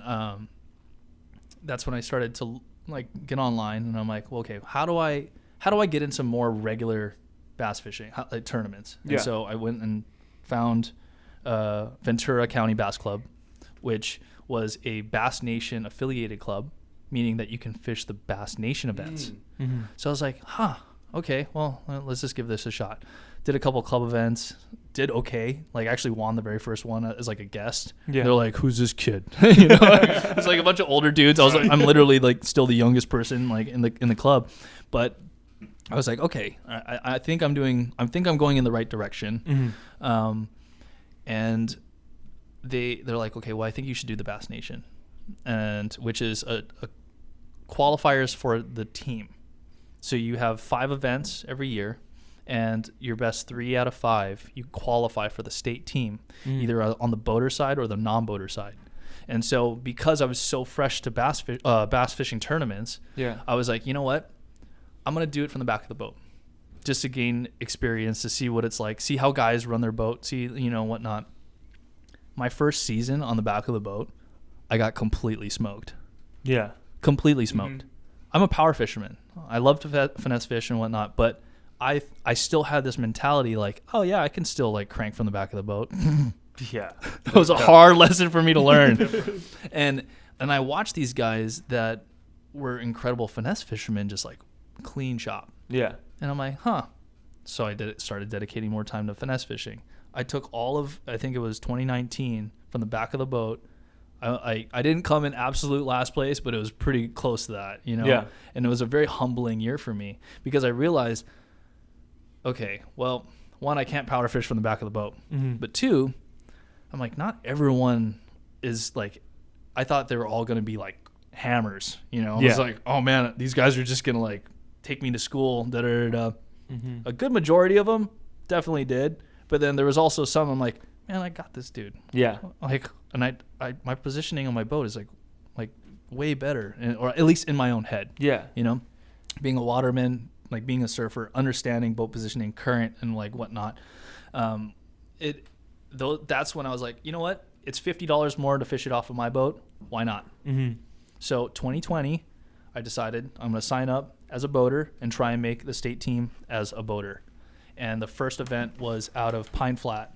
that's when I started to like get online, and I'm like, well, okay, how do I get into more regular bass fishing tournaments? And so I went and found Ventura County Bass Club, which was a Bass Nation affiliated club, meaning that you can fish the Bass Nation events. Mm-hmm. So I was like, okay, well, let's just give this a shot. Did a couple club events, did okay, like actually won the very first one as like a guest. Yeah. They're like, who's this kid? You know, it's like a bunch of older dudes. I was like, I'm literally like still the youngest person like in the club, but I was like, okay, I think I'm going in the right direction. Mm-hmm. And they're like, okay, well, I think you should do the Bass Nation, and which is a qualifiers for the team. So you have 5 events every year, and your best 3 out of 5, you qualify for the state team, either on the boater side or the non-boater side. And so because I was so fresh to bass fishing tournaments, I was like, you know what? I'm going to do it from the back of the boat just to gain experience, to see what it's like, see how guys run their boat, see, you know, whatnot. My first season on the back of the boat, I got completely smoked. Yeah. Completely smoked. Mm-hmm. I'm a power fisherman. I love to finesse fish and whatnot, but I still had this mentality like, oh yeah, I can still like crank from the back of the boat. Yeah. It was a hard lesson for me to learn. And I watched these guys that were incredible finesse fishermen just like clean shop. Yeah. And I'm like, So I started dedicating more time to finesse fishing. I took all of, I think it was 2019, from the back of the boat. I didn't come in absolute last place, but it was pretty close to that, you know? Yeah. And it was a very humbling year for me, because I realized, okay, well, 1, I can't power fish from the back of the boat. Mm-hmm. But 2, I'm like, not everyone is like, I thought they were all going to be like hammers, you know? I was like, oh man, these guys are just going to like take me to school. A good majority of them definitely did, but then there was also some I'm like, man, I got this, dude. Yeah. Like, and I my positioning on my boat is like way better, or at least in my own head. Yeah. You know, being a waterman, like being a surfer, understanding boat positioning, current, and like whatnot. That's when I was like, you know what? It's $50 more to fish it off of my boat. Why not? Mm-hmm. So 2020, I decided I'm going to sign up as a boater and try and make the state team as a boater. And the first event was out of Pine Flat,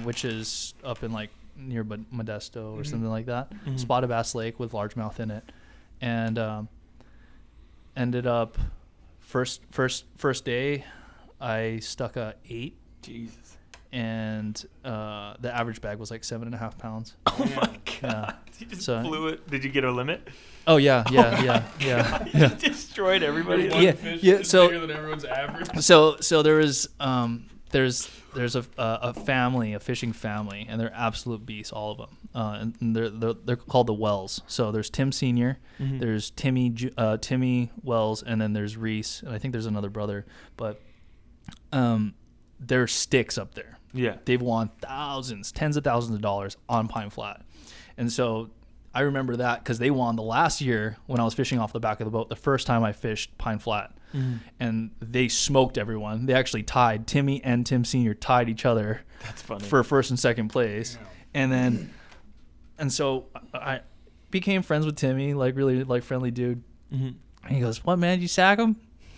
which is up in like near Modesto or something like that. Mm-hmm. Spotted Bass Lake with largemouth in it. And ended up first day, I stuck a 8. Jesus. And the average bag was like 7.5 pounds. Oh my god! You just blew it. Did you get a limit? Oh yeah. You destroyed everybody. Fish so bigger than everyone's average. So there was there's a family, a fishing family, and they're absolute beasts, all of them. And they're called the Wells. So there's Tim Senior, there's Timmy Wells, and then there's Reese, and I think there's another brother, but they're sticks up there. Yeah. They've won tens of thousands of dollars on Pine Flat. And so I remember that because they won the last year when I was fishing off the back of the boat, the first time I fished Pine Flat. Mm-hmm. And they smoked everyone. They actually tied. Timmy and Tim Sr. tied each other. That's funny. For first and second place. Yeah. And so I became friends with Timmy, like really like friendly dude. Mm-hmm. And he goes, "What, man, did you sack him?"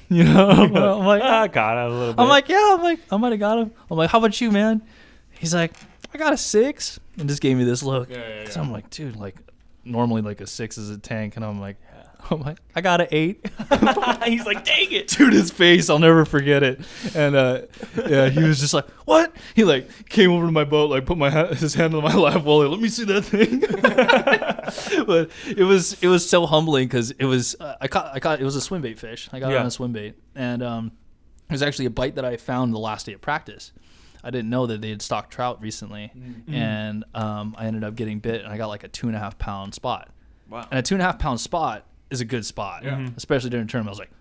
You know, I'm like, I got it a little bit. I'm like, yeah, I might have got him. I'm like, how about you, man? He's like, I got a 6, and just gave me this look. Yeah. So I'm like, dude, like, normally like a 6 is a tank, and I'm like, I got an 8. He's like, dang it, dude, his face, I'll never forget it. And yeah, he was just like, what? He like came over to my boat, like put his hand on my lap, well, let me see that thing. But it was so humbling because it was I caught it was a swim bait fish. I got it on a swim bait, and it was actually a bite that I found the last day of practice. I didn't know that they had stocked trout recently, and I ended up getting bit, and I got like a 2.5 pound spot. Wow! And a 2.5 pound spot is a good spot, especially during the tournament. I was like,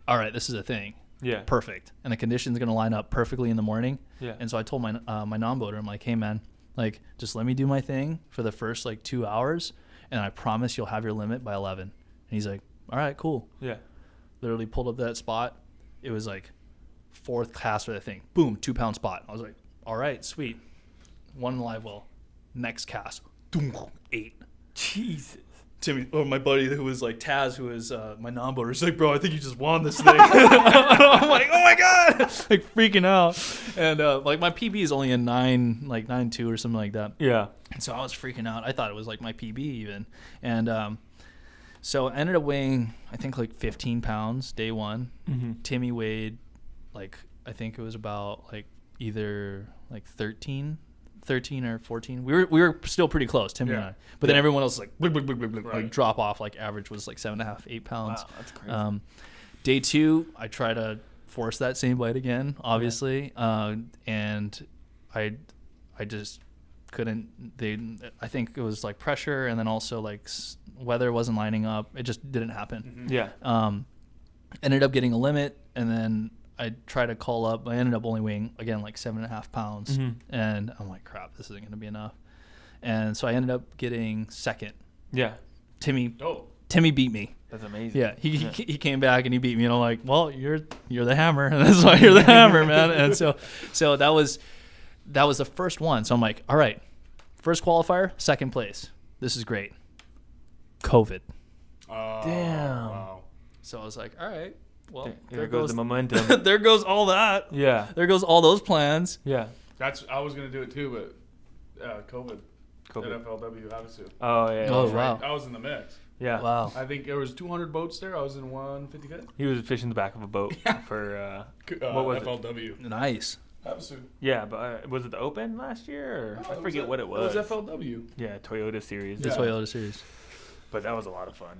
all right, this is a thing. Yeah. Perfect. And the conditions are going to line up perfectly in the morning. Yeah. And so I told my non-boater, I'm like, hey, man, like, just let me do my thing for the first, like, 2 hours, and I promise you'll have your limit by 11. And he's like, all right, cool. Yeah. Literally pulled up that spot. It was, like, 4th cast for that thing. Boom, 2 pound spot. I was like, all right, sweet. 1 live well. Next cast. 8. Jesus. Timmy, or my buddy who was like Taz, who was my non-boater, he's like, bro, I think you just won this thing. I'm like, oh my god, like freaking out. And like my PB is only a 9.2 or something like that. Yeah. And so I was freaking out. I thought it was like my PB even. And so I ended up weighing, I think like 15 pounds day one. Mm-hmm. Timmy weighed like, I think it was about like either like 13 or 14. We were still pretty close, Timmy and I. But then everyone else was like, blick, blick, blick, blick, blick, like drop off. Like average was like 7.5, 8 pounds. Wow, that's crazy. Day 2, I try to force that same bite again, obviously, and I just couldn't. I think it was like pressure, and then also like weather wasn't lining up. It just didn't happen. Mm-hmm. Yeah. Ended up getting a limit, and then I tried to call up. I ended up only weighing, again, like 7.5 pounds. Mm-hmm. And I'm like, crap, this isn't going to be enough. And so I ended up getting second. Yeah. Timmy beat me. That's amazing. Yeah. He came back and he beat me. And I'm like, well, you're the hammer. And that's why you're the hammer, man. And so that was the first one. So I'm like, all right, first qualifier, second place. This is great. COVID. Damn. Wow. So I was like, all right. Well, there goes the momentum. There goes all that. Yeah. There goes all those plans. Yeah. I was gonna do it too, but COVID. FLW Havasu. Oh yeah. Oh wow. I was in the mix. Yeah. Wow. I think there was 200 boats there. I was in 155th. He was fishing the back of a boat for what was FLW. it? Nice. Havasu. Yeah, but was it the Open last year? Or I forget what it was. It was FLW. Yeah, Toyota Series. The Toyota Series. But that was a lot of fun.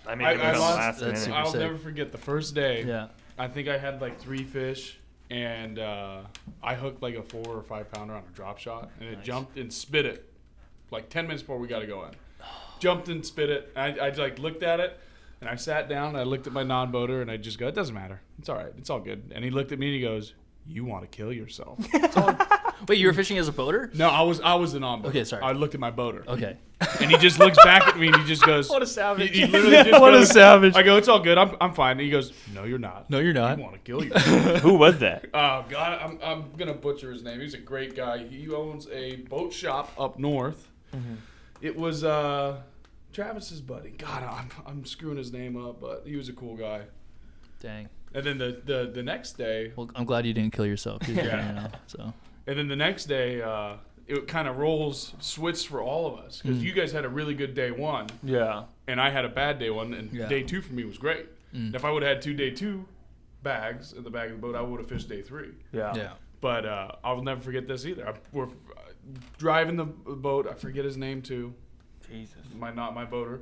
I mean, I'll never forget the first day. Yeah. I think I had like 3 fish, and I hooked like a 4 or 5 pounder on a drop shot, and it jumped and spit it like 10 minutes before we got to go in. Jumped and spit it. And I like looked at it, And I sat down, I looked at my non-boater, and I just go, it doesn't matter. It's all right. It's all good. And he looked at me and he goes, you want to kill yourself. Wait, you were fishing as a boater? No, I was the non-boater. Okay, sorry. I looked at my boater. Okay. And he just looks back at me and he just goes, what a savage. He literally just what goes, a savage. I go, it's all good. I'm fine. And he goes, no, you're not. No, you're not. You want to kill yourself. Who was that? Oh, God, I'm going to butcher his name. He's a great guy. He owns a boat shop up north. Mm-hmm. It was Travis's buddy. God, I'm screwing his name up, but he was a cool guy. Dang. And then the next day. Well, I'm glad you didn't kill yourself. Yeah. So. And then the next day, it kind of switched for all of us because you guys had a really good day one. Yeah. And I had a bad day one, and day two for me was great. And if I would have had 2 day 2 bags in the back of the boat, I would have fished day 3. Yeah. But I'll never forget this either. We're driving the boat. I forget his name too. Jesus. Not my boater.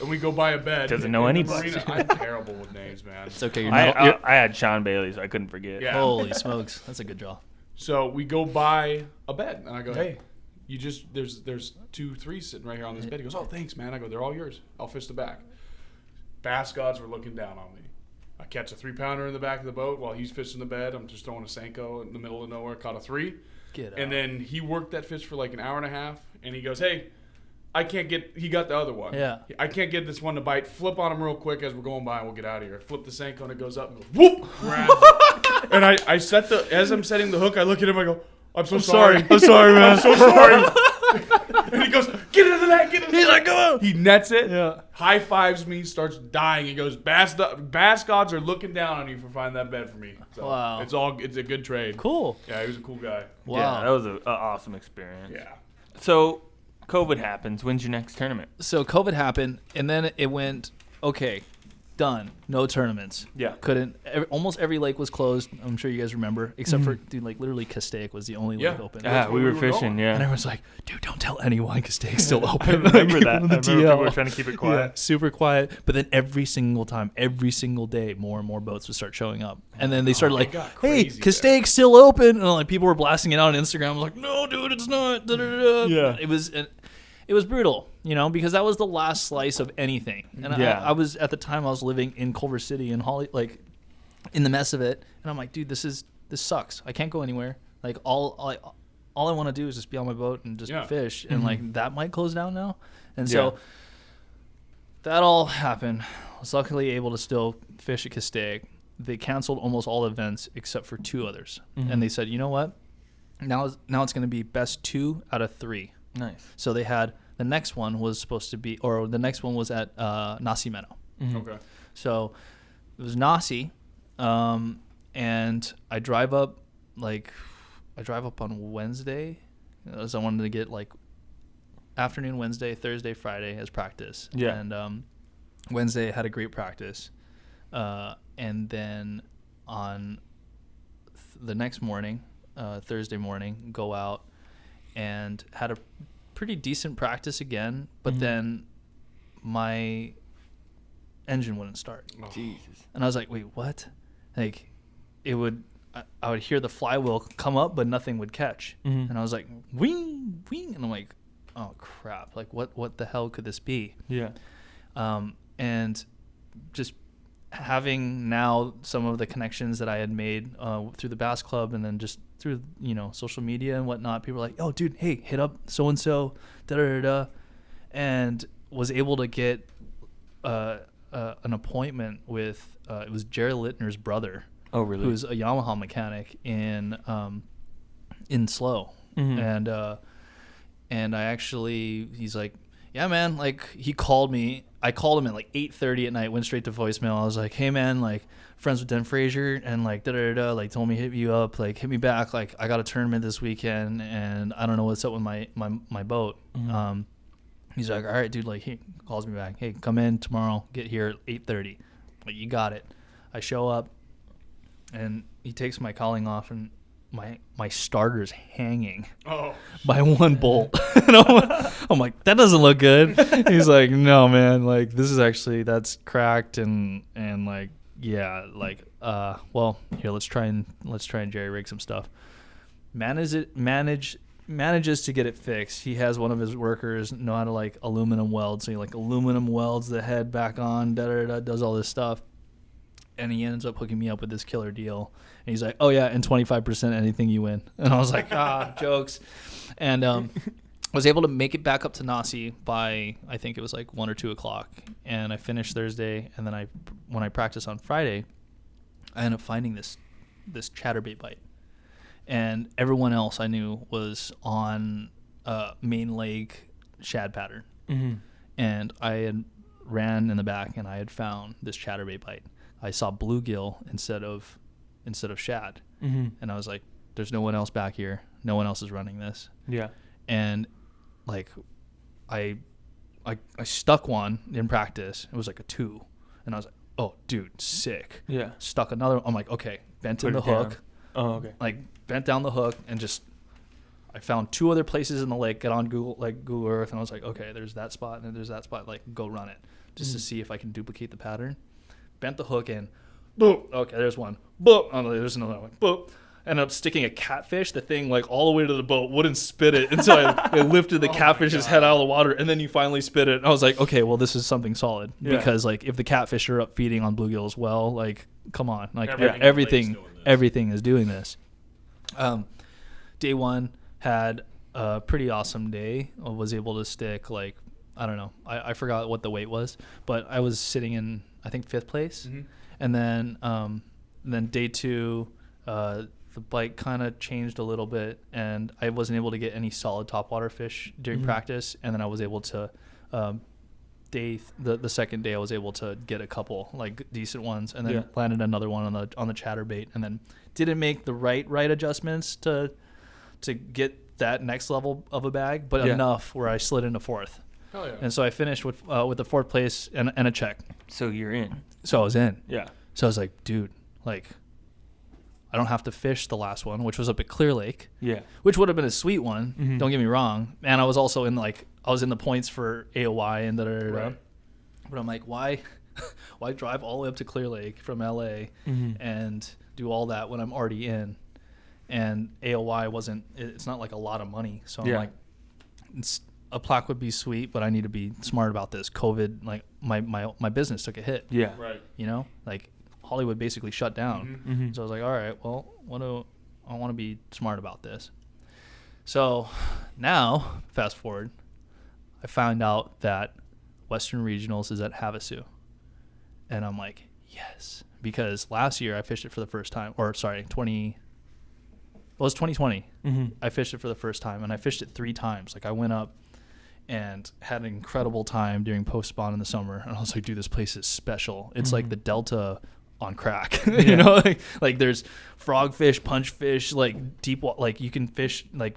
And we go by a bed. Doesn't know anybody. I'm terrible with names, man. It's okay. I had Sean Bailey, so I couldn't forget. Yeah. Holy smokes, that's a good draw. So we go by a bed, and I go, hey, you just there's 2 3s sitting right here on this bed. He goes, oh, thanks, man. I go, they're all yours. I'll fish the back. Bass gods were looking down on me. I catch a 3-pounder in the back of the boat while he's fishing the bed. I'm just throwing a Senko in the middle of nowhere, caught a 3. And then he worked that fish for like an hour and a half, and he goes, hey, he got the other one. Yeah. I can't get this one to bite. Flip on him real quick as we're going by and we'll get out of here. Flip the Senko and it goes up and goes, whoop! Grabs it. And as I'm setting the hook, I look at him, I go, I'm sorry. I'm sorry, man. I'm so sorry. And he goes, get into the net, get into the net. He's like, come on. He nets it, Yeah. high fives me, starts dying. He goes, bass gods are looking down on you for finding that bed for me. So wow. It's a good trade. Cool. Yeah, he was a cool guy. Wow. Yeah, that was an awesome experience. Yeah. So COVID happens. When's your next tournament? So COVID happened, and then it went, okay, done. No tournaments. Yeah. Almost every lake was closed. I'm sure you guys remember, except for, dude, like literally Castaic was the only lake open. Yeah, we were fishing, And yeah. everyone's like, dude, don't tell anyone Castaic's still open. I remember that. I remember TL. people were trying to keep it quiet. Yeah, super quiet. But then every single time, every single day, more and more boats would start showing up. And then they started hey, Castaic's still open. And like people were blasting it out on Instagram. I was like, no, dude, it's not. Da-da-da. Yeah. It was brutal, because that was the last slice of anything. And I was, at the time, I was living in Culver City in in the mess of it. And I'm like, dude, this sucks. I can't go anywhere. Like all I want to do is just be on my boat and just fish. And like that might close down now. And so that all happened. I was luckily able to still fish at Castaic. They canceled almost all events except for 2 others. And they said, you know what? Now it's going to be best 2 out of 3. Nice. So they had the next one was supposed to be, or the next one was at Nasi Meadow. Okay. So it was Nasi, and I drive up on Wednesday, as I wanted to get like afternoon Wednesday, Thursday, Friday as practice. Yeah. And Wednesday I had a great practice, and then on the next morning, Thursday morning, go out. And had a pretty decent practice again, but then my engine wouldn't start. Oh. Jesus. And I was like, wait, what? Like, I would hear the flywheel come up, but nothing would catch. And I was like, wing, wing. And I'm like, oh, crap. Like, what the hell could this be? Yeah. And just having now some of the connections that I had made through the Bass Club and then just through social media and whatnot, people were like, oh dude, hey, hit up so and so, and was able to get an appointment with it was Jerry Littner's brother. Oh really? Who's a Yamaha mechanic in Slow. And I actually, he's like, yeah man, like he called me. I called him at like 8:30 at night, went straight to voicemail. I was like, hey man, like friends with Den Frazier and like like told me hit you up, like hit me back, like I got a tournament this weekend and I don't know what's up with my boat. He's like, all right dude, like he calls me back, hey, come in tomorrow, get here at 8:30. Like you got it. I show up and he takes my cowling off and my starter's hanging by one bolt. And I'm like, that doesn't look good. He's like, no man, like this is actually, that's cracked and like, yeah, like well, here let's try and jerry rig some stuff. Managed manages to get it fixed. He has one of his workers know how to like aluminum weld. So he like aluminum welds the head back on, does all this stuff. And he ends up hooking me up with this killer deal. And he's like, oh yeah, and 25% anything you win. And I was like, jokes. And I was able to make it back up to Nasi by, I think it was like 1 or 2 o'clock. And I finished Thursday. And then when I practiced on Friday, I ended up finding this chatterbait bite. And everyone else I knew was on main lake shad pattern. Mm-hmm. And I had ran in the back and I had found this chatterbait bite. I saw bluegill instead of shad. Mm-hmm. And I was like, there's no one else back here. No one else is running this. Yeah. And like I stuck one in practice. It was like a 2. And I was like, oh, dude, sick. Yeah. Stuck another. I'm like, okay, bent in the hook. Oh, okay. Like bent down the hook and just I found 2 other places in the lake, got on Google Earth, and I was like, okay, there's that spot and there's that spot, like go run it just to see if I can duplicate the pattern. Bent the hook in, boop. Okay, there's one. Boop. Oh, no, there's another one. Boop. Ended up sticking a catfish. The thing like all the way to the boat, wouldn't spit it, and so I lifted the catfish's head out of the water, and then you finally spit it. And I was like, okay, well, this is something solid because like if the catfish are up feeding on bluegill as well, like come on, like everything is doing this. Day 1 had a pretty awesome day. I was able to stick like I don't know, I forgot what the weight was, but I was sitting in I think 5th place, and then day 2. The bite kind of changed a little bit, and I wasn't able to get any solid topwater fish during practice. And then I was able to, the second day I was able to get a couple like decent ones, and then landed another one on the chatterbait, and then didn't make the right adjustments to get that next level of a bag, but enough where I slid into 4th. Oh, yeah. And so I finished with the 4th place and a check. So you're in. So I was in. Yeah. So I was like, dude, like, I don't have to fish the last one, which was up at Clear Lake. Yeah. Which would have been a sweet one. Mm-hmm. Don't get me wrong. And I was also in the points for AOY and Right. But I'm like, why drive all the way up to Clear Lake from LA and do all that when I'm already in? And AOY it's not like a lot of money. So I'm like, a plaque would be sweet, but I need to be smart about this. COVID, like my business took a hit. Yeah. Right. You know, like Hollywood basically shut down. Mm-hmm. So I was like, all right, well, I want to be smart about this. So now, fast forward, I found out that Western Regionals is at Havasu. And I'm like, yes. Because last year I fished it for the first time, it was 2020. Mm-hmm. I fished it for the first time, and I fished it 3 times. Like I went up and had an incredible time during post-spawn in the summer. And I was like, dude, this place is special. It's like the Delta on crack. You know, like there's frogfish, punchfish, like deep water, like you can fish like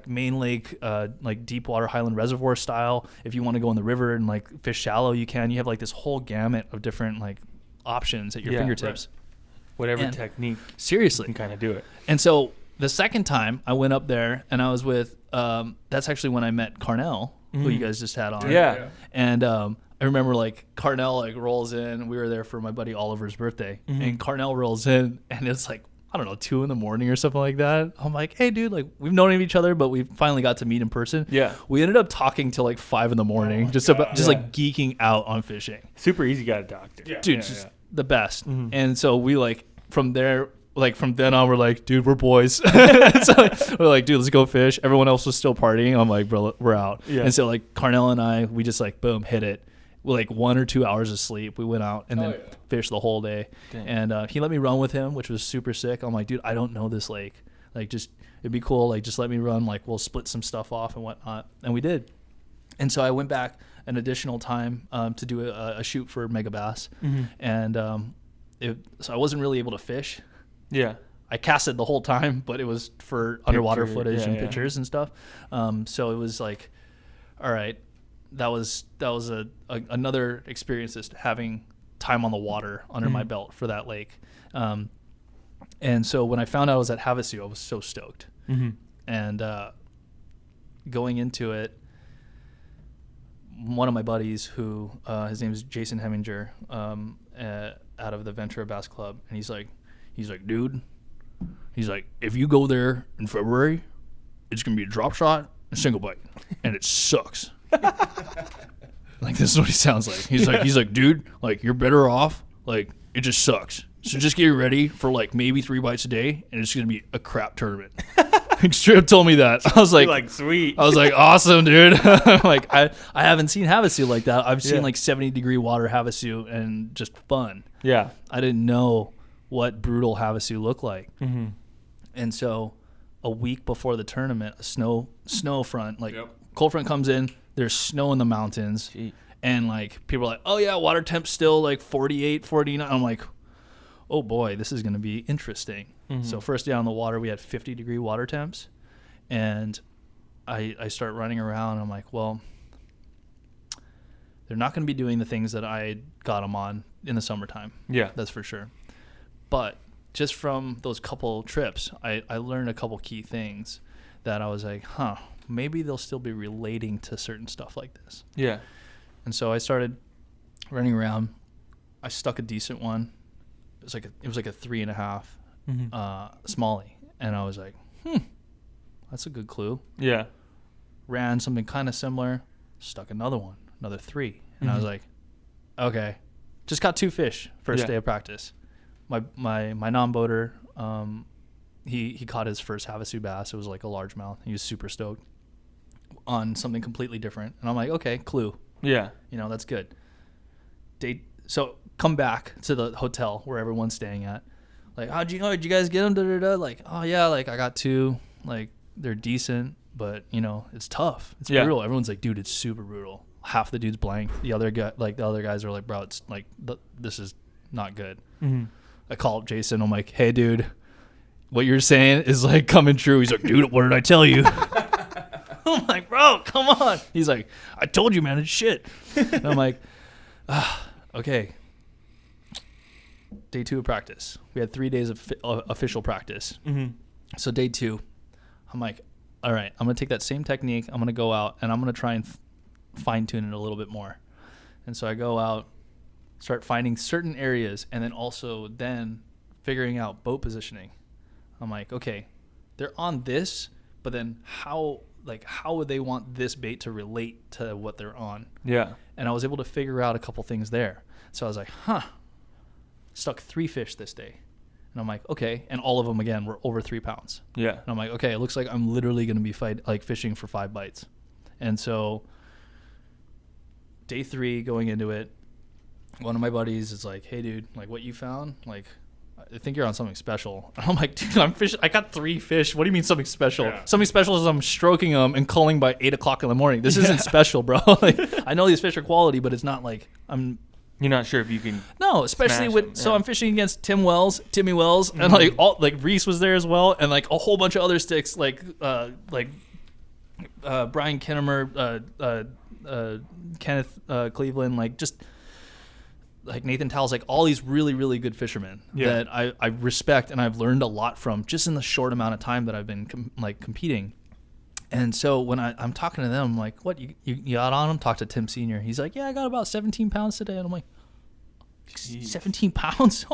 main lake, like deep water Highland Reservoir style. If you want to go in the river and like fish shallow, you can. You have like this whole gamut of different like options at your fingertips. Right. Whatever technique. Seriously. You can kind of do it. And so the second time I went up there and I was with, that's actually when I met Carnell, who you guys just had on. Yeah. And I remember like Carnell like rolls in. We were there for my buddy Oliver's birthday, and Carnell rolls in, and it's like, I don't know, 2 a.m. or something like that. I'm like, hey dude, like we've known of each other, but we finally got to meet in person. Yeah. We ended up talking till like 5 a.m, like geeking out on fishing. Super easy guy to talk to. Yeah. Dude, just the best. And so we like from there. Like from then on, we're like, dude, we're boys. So we're like, dude, let's go fish. Everyone else was still partying. I'm like, bro, we're out. Yeah. And so like Carnell and I, we just like, boom, hit it. With like 1 or 2 hours of sleep. We went out and then fished the whole day. Dang. And he let me run with him, which was super sick. I'm like, dude, I don't know this lake. Like just, it'd be cool. Like just let me run. Like we'll split some stuff off and whatnot. And we did. And so I went back an additional time to do a shoot for Mega Bass. And so I wasn't really able to fish. Yeah, I casted the whole time, but it was for underwater footage and pictures and stuff. So it was like, all right, that was another experience, just having time on the water under my belt for that lake. And so when I found out I was at Havasu, I was so stoked. And going into it, one of my buddies, who his name is Jason Heminger, out of the Ventura Bass Club, and he's like, dude, if you go there in February, it's gonna be a drop shot, a single bite, and it sucks. Like, this is what he sounds like. He's like, dude, like, you're better off. Like, it just sucks. So just get ready for like maybe 3 bites a day, and it's gonna be a crap tournament. Straight up told me that. I was like, sweet. I was like, awesome, dude. Like, I haven't seen Havasu like that. I've seen like 70-degree water Havasu and just fun. Yeah. I didn't know what brutal Havasu looked like. Mm-hmm. And so a week before the tournament, a snow front, like cold front comes in, there's snow in the mountains. Gee. And like people are like, oh yeah, water temp's still like 48, 49. I'm like, oh boy, this is going to be interesting. Mm-hmm. So first day on the water, we had 50-degree water temps. And I start running around. I'm like, well, they're not going to be doing the things that I got them on in the summertime. Yeah. That's for sure. But just from those couple trips, I learned a couple key things that I was like, maybe they'll still be relating to certain stuff like this. Yeah. And so I started running around. I stuck a decent one. It was like a 3.5 smallie. And I was like, that's a good clue. Yeah. Ran something kind of similar, stuck another one, another 3. And I was like, okay. Just caught 2 fish first day of practice. My non-boater, he caught his first Havasu bass. It was like a largemouth. He was super stoked on something completely different. And I'm like, okay, clue. Yeah. That's good. So come back to the hotel where everyone's staying at. Like, how'd you guys get them? Da, da, da. Like, oh yeah, like I got 2. Like, they're decent, but it's tough. It's brutal. Everyone's like, dude, it's super brutal. Half the dudes blank. The other guys are like, bro, it's like this is not good. Mm-hmm. I called Jason. I'm like, hey, dude, what you're saying is like coming true. He's like, dude, what did I tell you? I'm like, bro, come on. He's like, I told you, man, it's shit. And I'm like, okay. Day 2 of practice. We had 3 days of official practice. Mm-hmm. So day 2, I'm like, all right, I'm going to take that same technique. I'm going to go out and I'm going to try and fine tune it a little bit more. And so I go out, start finding certain areas, and then figuring out boat positioning. I'm like, okay, they're on this, but then how would they want this bait to relate to what they're on? Yeah. And I was able to figure out a couple things there. So I was like, stuck 3 fish this day. And I'm like, okay. And all of them, again, were over 3 pounds. Yeah. And I'm like, okay, it looks like I'm literally going to be fishing for 5 bites. And so day 3 going into it, one of my buddies is like, hey, dude, like what you found? Like, I think you're on something special. And I'm like, dude, I got 3 fish. What do you mean something special? Yeah. Something special is I'm stroking them and culling by 8 o'clock in the morning. This isn't special, bro. Like, I know these fish are quality, but it's not like You're not sure if you can. No, especially with. Yeah. So I'm fishing against Timmy Wells, and like Reese was there as well, and like a whole bunch of other sticks, like Brian Kinnemer, Kenneth Cleveland, like just like Nathan Towles, like all these really, really good fishermen that I respect and I've learned a lot from just in the short amount of time that I've been competing. And so when I'm talking to them, I'm like, what, you got on them? Talk to Tim Sr. He's like, yeah, I got about 17 pounds today. And I'm like, 17 pounds?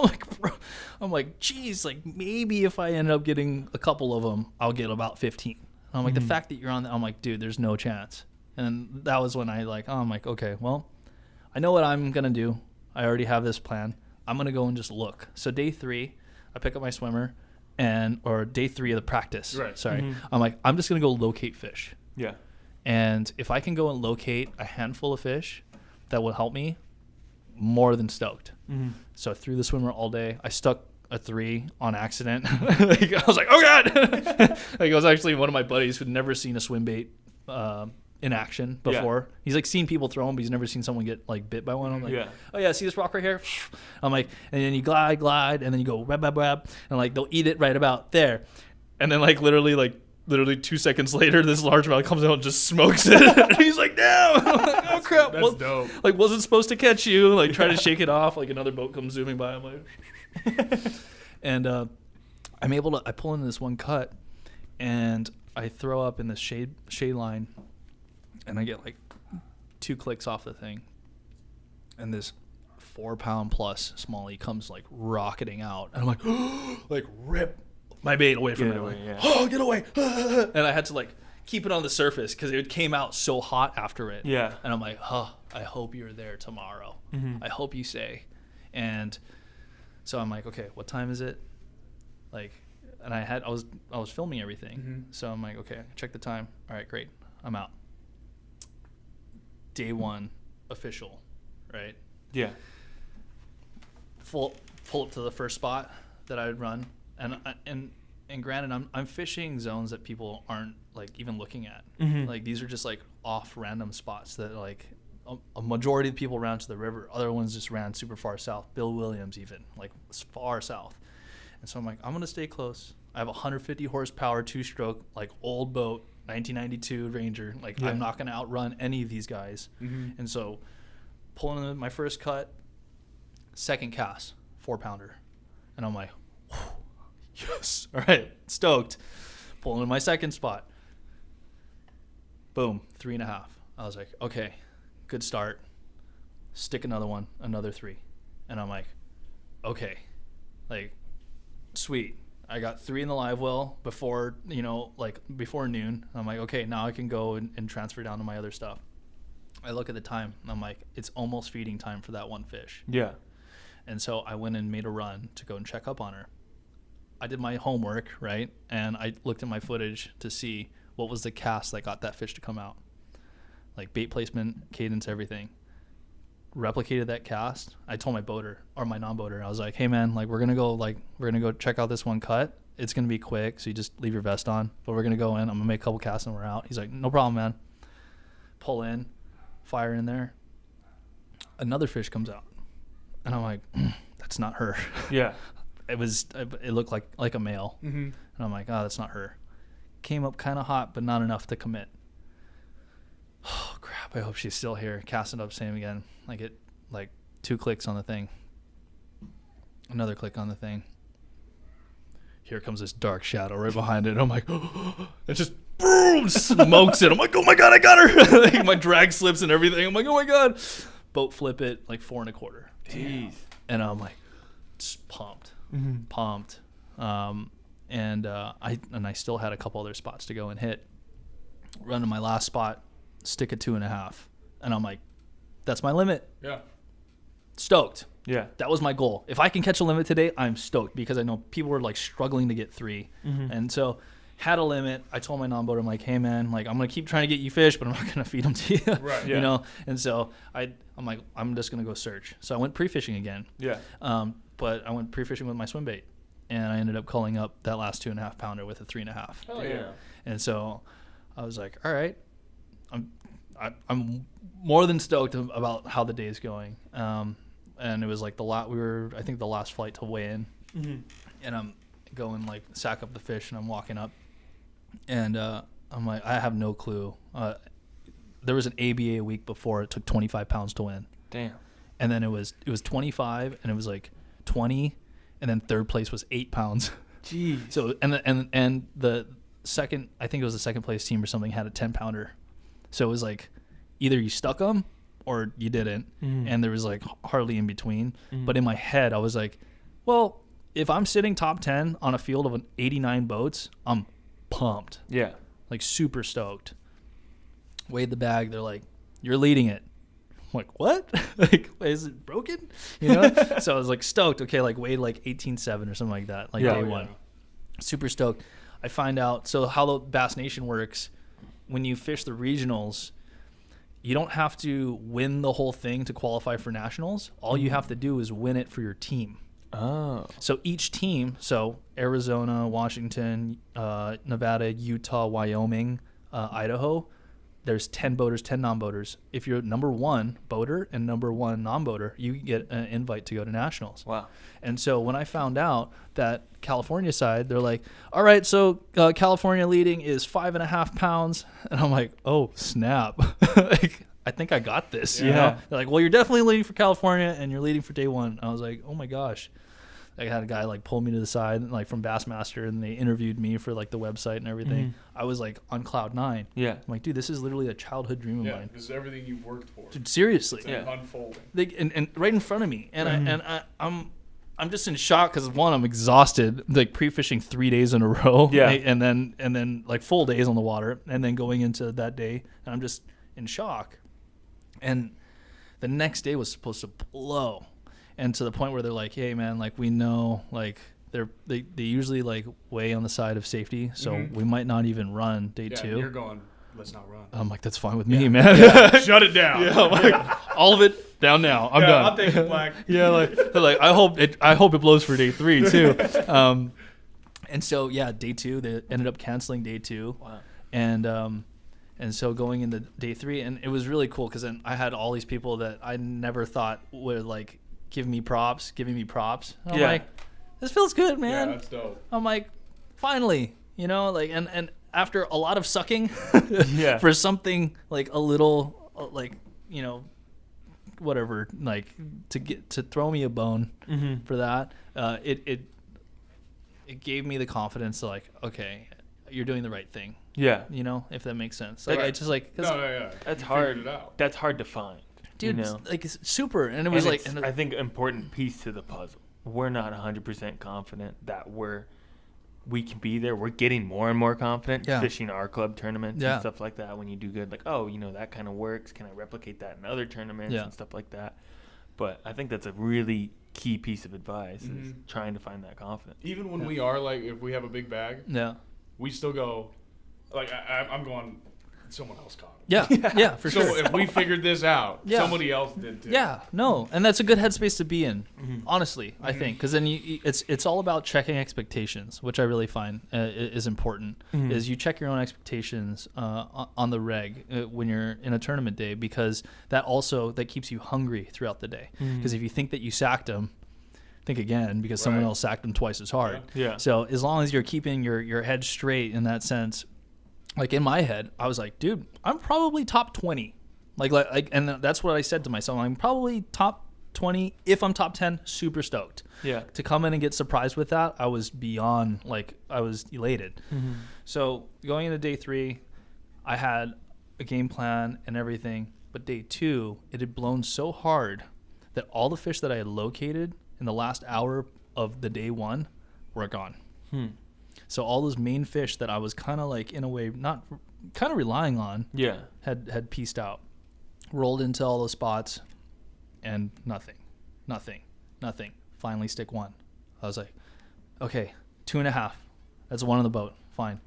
I'm like, geez, like maybe if I end up getting a couple of them, I'll get about 15. And I'm like, the fact that you're on that, I'm like, dude, there's no chance. And that was when I'm like, okay, well, I know what I'm going to do. I already have this plan. I'm going to go and just look. So day 3, I pick up my swimmer. Or day 3 of the practice. Right. Sorry. Mm-hmm. I'm like, I'm just going to go locate fish. Yeah. And if I can go and locate a handful of fish that will help me, more than stoked. Mm-hmm. So I threw the swimmer all day. I stuck a 3 on accident. I was like, oh God. Like, it was actually one of my buddies who'd never seen a swim bait in action before. Yeah. He's like seen people throw them, but he's never seen someone get like bit by one. I'm like, oh yeah, see this rock right here? I'm like, and then you glide, and then you go rab, and like they'll eat it right about there. And then like literally 2 seconds later, this largemouth comes out and just smokes it. And he's like, no. I'm like, oh crap. That's dope. Like, wasn't supposed to catch you. Like, try to shake it off. Like another boat comes zooming by. I'm like, and I pull into this one cut, and I throw up in the shade line. And I get like 2 clicks off the thing, and this 4-pound plus smallie comes like rocketing out, and I'm like, like rip my bait away from Get it. away, yeah. Oh, get away. And I had to like keep it on the surface because it came out so hot after it. Yeah. And I'm like, I hope you're there tomorrow. I hope you say. And so I'm like, okay, what time is it? Like, and I was filming everything. So I'm like, okay, check the time. All right, great. I'm out. Day one, official, right? Yeah. Pull up to the first spot that I would run, and granted, I'm fishing zones that people aren't like even looking at. Like these are just like off random spots that like a majority of people ran to the river. Other ones just ran super far south. Bill Williams even like far south. And so I'm like, I'm gonna stay close. I have 150 horsepower, 2-stroke, like old boat, 1992 Ranger. Like I'm not gonna outrun any of these guys. And so pulling in my first cut, second cast, 4-pounder, and I'm like, yes, all right, stoked. Pulling in my second spot, boom, 3.5. I was like, okay, good start. Stick another one, another 3, and I'm like, okay, like, sweet. I got 3 in the live well before, before noon. I'm like, okay, now I can go and transfer down to my other stuff. I look at the time, and I'm like, it's almost feeding time for that one fish. Yeah. And so I went and made a run to go and check up on her. I did my homework, right? And I looked at my footage to see what was the cast that got that fish to come out. Like bait placement, cadence, everything. Replicated that cast. I told my boater, or my non-boater, I was like, hey man, like we're gonna go check out this one cut. It's gonna be quick, so you just leave your vest on. But we're gonna go in, I'm gonna make a couple casts and we're out. He's like, no problem, man. Pull in, fire in there. Another fish comes out. And I'm like, that's not her. Yeah. It looked like a male. And I'm like, oh, that's not her. Came up kind of hot, but not enough to commit. Oh crap, I hope she's still here. Casting up, same again. I get like 2 clicks on the thing. Another click on the thing. Here comes this dark shadow right behind it. I'm like, it just boom, smokes it. I'm like, oh my God, I got her. Like, my drag slips and everything. I'm like, oh my God. Boat flip it like 4.25. Jeez. And I'm like, just pumped. And I still had a couple other spots to go and hit. Run to my last spot, stick at 2.5, and I'm like, that's my limit. Yeah. Stoked. Yeah. That was my goal. If I can catch a limit today, I'm stoked because I know people were like struggling to get 3, and so had a limit. I told my non-boater, I'm like, hey man, like I'm gonna keep trying to get you fish, but I'm not gonna feed them to you. Right. You know. And so I'm like, I'm just gonna go search. So I went pre-fishing again. Yeah. But I went pre-fishing with my swim bait, and I ended up calling up that last 2.5 pounder with a 3.5. Hell yeah. And so I was like, all right, I'm more than stoked about how the day is going. And it was like I think the last flight to weigh in, and I'm going like sack up the fish, and I'm walking up, and I'm like, I have no clue. There was an ABA a week before. It took 25 pounds to win. Damn. And then it was 25, and it was like 20, and then third place was 8 pounds. Jeez. So and the second, I think it was the second place team or something, had a 10-pounder. So it was like either you stuck them or you didn't, and there was like hardly in between. But in my head, I was like, well, if I'm sitting top 10 on a field of 89 boats, I'm pumped. Yeah. Like super stoked. Weighed the bag. They're like, you're leading it. I'm like, what? Like, is it broken? You know? So I was like stoked. Okay, like weighed like 18.7 or something like that. Like day one. Super stoked. I find out, so how the Bass Nation works, when you fish the regionals, you don't have to win the whole thing to qualify for nationals. All you have to do is win it for your team. Oh. So each team, so Arizona, Washington, Nevada, Utah, Wyoming, Idaho, there's 10 boaters, 10 non-boaters. If you're number 1 boater and number 1 non-boater, you get an invite to go to nationals. Wow. And so when I found out that California side, they're like, all right, so California leading is 5.5 pounds. And I'm like, oh, snap. Like, I think I got this. Yeah. You know? They're like, well, you're definitely leading for California and you're leading for day one. I was like, oh my gosh. I had a guy like pull me to the side, like from Bassmaster, and they interviewed me for like the website and everything. I was like on cloud 9. Yeah. I'm like, dude, this is literally a childhood dream of mine. This is everything you've worked for. Dude, seriously. It's unfolding. And right in front of me. And I'm I'm just in shock because one, I'm exhausted, like pre-fishing 3 days in a row, Yeah. and then like full days on the water, and then going into that day, and I'm just in shock. And the next day was supposed to blow, and to the point where they're like, "Hey, man, like we know, like they usually like weigh on the side of safety, so we might not even run day Yeah, 2." and you're going, let's not run. I'm like, "That's fine with me, man." Shut it down. I'm like, all of it down now. I'm done. I'll take it black. Yeah, like I hope it blows for day 3 too. And so day 2 they ended up canceling day 2. Wow. And so going into day 3, and it was really cool because then I had all these people that I never thought would like giving me props. I'm like, this feels good, man. Yeah, that's dope. I'm like, finally, like, and after a lot of sucking Yeah. for something like a little like, whatever, like to throw me a bone for that, it gave me the confidence to like, okay, you're doing the right thing. Yeah. If that makes sense. Like Right. I just like, 'cause, No. That's You hard. figured it out. That's hard to find. dude, you know? like it's super, and it was And like, it's, I think, an important piece to the puzzle. We're not 100% confident that we can be there. We're getting more and more confident fishing our club tournaments and stuff like that. When you do good, like, oh, that kind of works. Can I replicate that in other tournaments and stuff like that? But I think that's a really key piece of advice is trying to find that confidence. Even when we are like, if we have a big bag, we still go, like, I'm going, someone else caught it. yeah, for So sure. if we figured this out, Yeah. somebody else did too. Yeah, no, and that's a good headspace to be in, honestly. I think because then it's all about checking expectations, which I really find is important. Is you check your own expectations on the reg when you're in a tournament day, because that keeps you hungry throughout the day. Because if you think that you sacked them, think again, because someone else sacked them twice as hard. Yeah. So as long as you're keeping your head straight in that sense. Like in my head, I was like, dude, I'm probably top 20. Like, and that's what I said to myself. I'm probably top 20. If I'm top 10, super stoked. Yeah. To come in and get surprised with that, I was beyond, like, I was elated. So going into day 3, I had a game plan and everything. But day 2, it had blown so hard that all the fish that I had located in the last hour of the day 1 were gone. So all those main fish that I was kind of like, in a way, not kind of relying on, had pieced out, rolled into all those spots, and nothing. Finally, stick 1. I was like, okay, 2.5. That's 1 on the boat. Fine.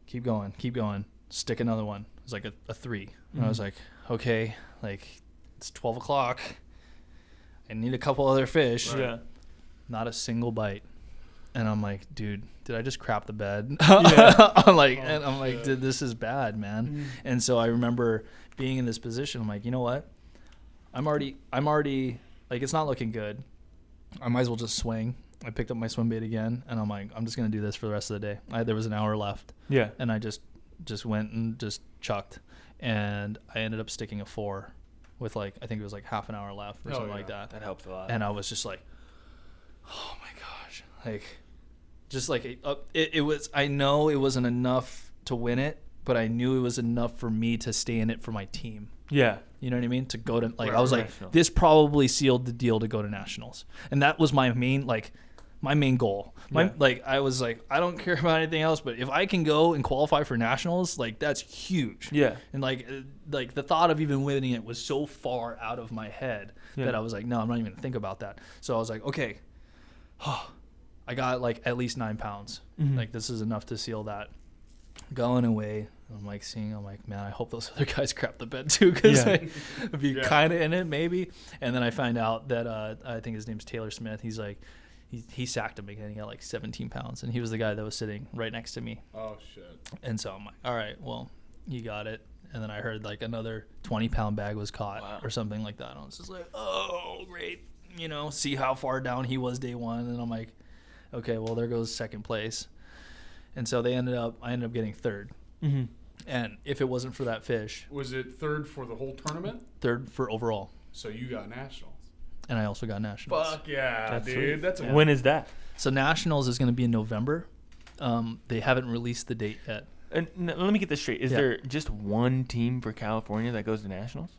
Keep going. Stick another one. It was like a 3. And I was like, okay, like it's 12 o'clock. I need a couple other fish. Right. Yeah. Not a single bite. And I'm like, dude, did I just crap the bed? I'm like, dude, this is bad, man. And so I remember being in this position. I'm like, you know what? I'm already like, it's not looking good. I might as well just swing. I picked up my swim bait again, and I'm like, I'm just gonna do this for the rest of the day. There was an hour left. Yeah. And I just went and just chucked, and I ended up sticking a 4 with like, I think it was like half an hour left or something like that. That helps a lot. And I was just like, oh my gosh, like, just like it was. I know it wasn't enough to win it, but I knew it was enough for me to stay in it for my team. Yeah. You know what I mean? To go to, like, Right, I was like, nationals. this probably sealed the deal to go to nationals, and that was my main goal. Like, I was like, I don't care about anything else, but if I can go and qualify for nationals, like, that's huge. Yeah. And like the thought of even winning it was so far out of my head that I was like, no, I'm not even gonna think about that. So I was like, okay, I got like at least 9 pounds. Like, this is enough to seal that. Going away, I'm like, man, I hope those other guys crap the bed too, because I'd be kind of in it maybe. And then I find out that I think his name's Taylor Smith. He's like, he sacked him again. He got like 17 pounds, and he was the guy that was sitting right next to me. Oh shit. And so I'm like, all right, well, you got it. And then I heard like another 20-pound bag was caught or something like that. And I was just like, oh, great. See how far down he was day 1. And I'm like, okay, well, there goes second place. And so I ended up getting 3rd. And if it wasn't for that fish, Was it 3rd for the whole tournament? 3rd for overall. So you got nationals. And I also got nationals. Fuck yeah, That's dude. sweet. That's When is that? So nationals is going to be in November. They haven't released the date yet. And let me get this straight. Is there just one team for California that goes to nationals?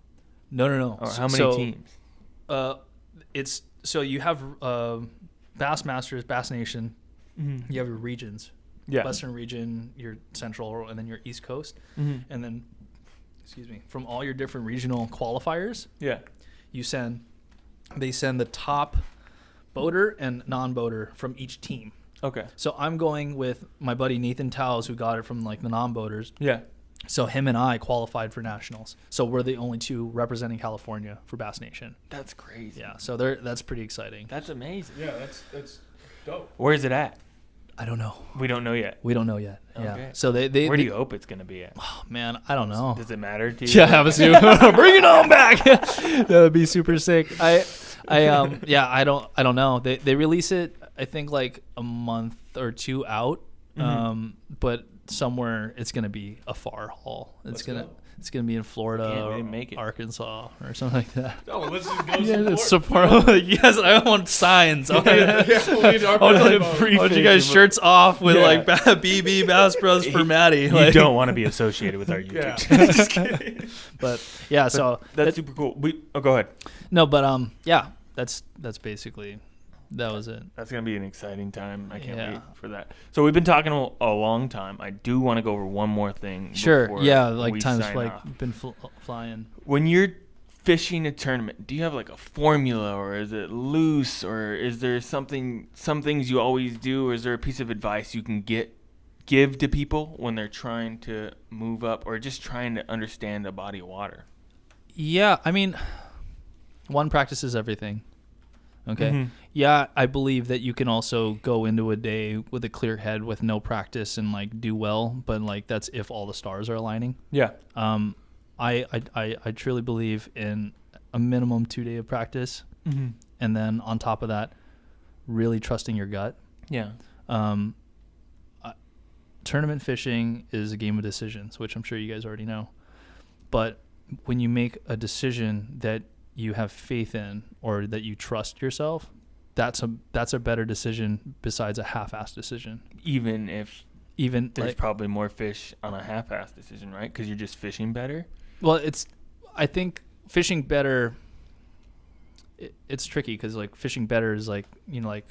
No. Or how many teams? so you have Bass Masters, Bass Nation. Mm-hmm. You have your regions. Yeah. Western region, your central, and then your East Coast. Mm-hmm. And then, from all your different regional qualifiers, Yeah. they send the top boater and non-boater from each team. Okay. So I'm going with my buddy Nathan Towles, who got it from like the non-boaters. Yeah. So him and I qualified for nationals. So we're the only two representing California for Bass Nation. That's crazy. Yeah. So that's pretty exciting. That's amazing. Yeah, that's dope. Where is it at? I don't know. We don't know yet. We don't know yet. Yeah. Okay. So Where do you hope it's gonna be at? Oh, man, I don't know. Does it matter to you? Yeah, have a suit. Bring it on back. That would be super sick. I don't know. They release it, I think, like a month or two out. But somewhere it's gonna be a far haul. It's gonna be in Florida Can't or really make it. Arkansas or something like that. Oh, let's just go Yeah, support. support. Yes, I want signs. I want you guys shirts off with like BB Bass Bros for Maddie. You Like, don't want to be associated with our YouTube Yeah. channel. Just kidding. but yeah, so That's super cool. Go ahead. no, but yeah, that's basically that was it. That's going to be an exciting time. I can't Yeah. wait for that. So we've been talking a long time. I do want to go over one more thing. Sure. before Yeah, like we times sign like off. been flying. When you're fishing a tournament, do you have like a formula, or is it loose, or is there some things you always do, or is there a piece of advice you can give to people when they're trying to move up or just trying to understand a body of water? Yeah, I mean, one practices everything. Okay. Mhm. Yeah, I believe that you can also go into a day with a clear head with no practice and like do well, but like that's if all the stars are aligning. Yeah. I truly believe in a minimum 2 day of practice, and then on top of that, really trusting your gut. Yeah. Tournament fishing is a game of decisions, which I'm sure you guys already know. But when you make a decision that you have faith in or that you trust yourself, that's a better decision besides a half-assed decision. Even if Even there's like, probably more fish on a half-assed decision, right? Because you're just fishing better. well, I think fishing better. It's tricky because like fishing better is like, you know, like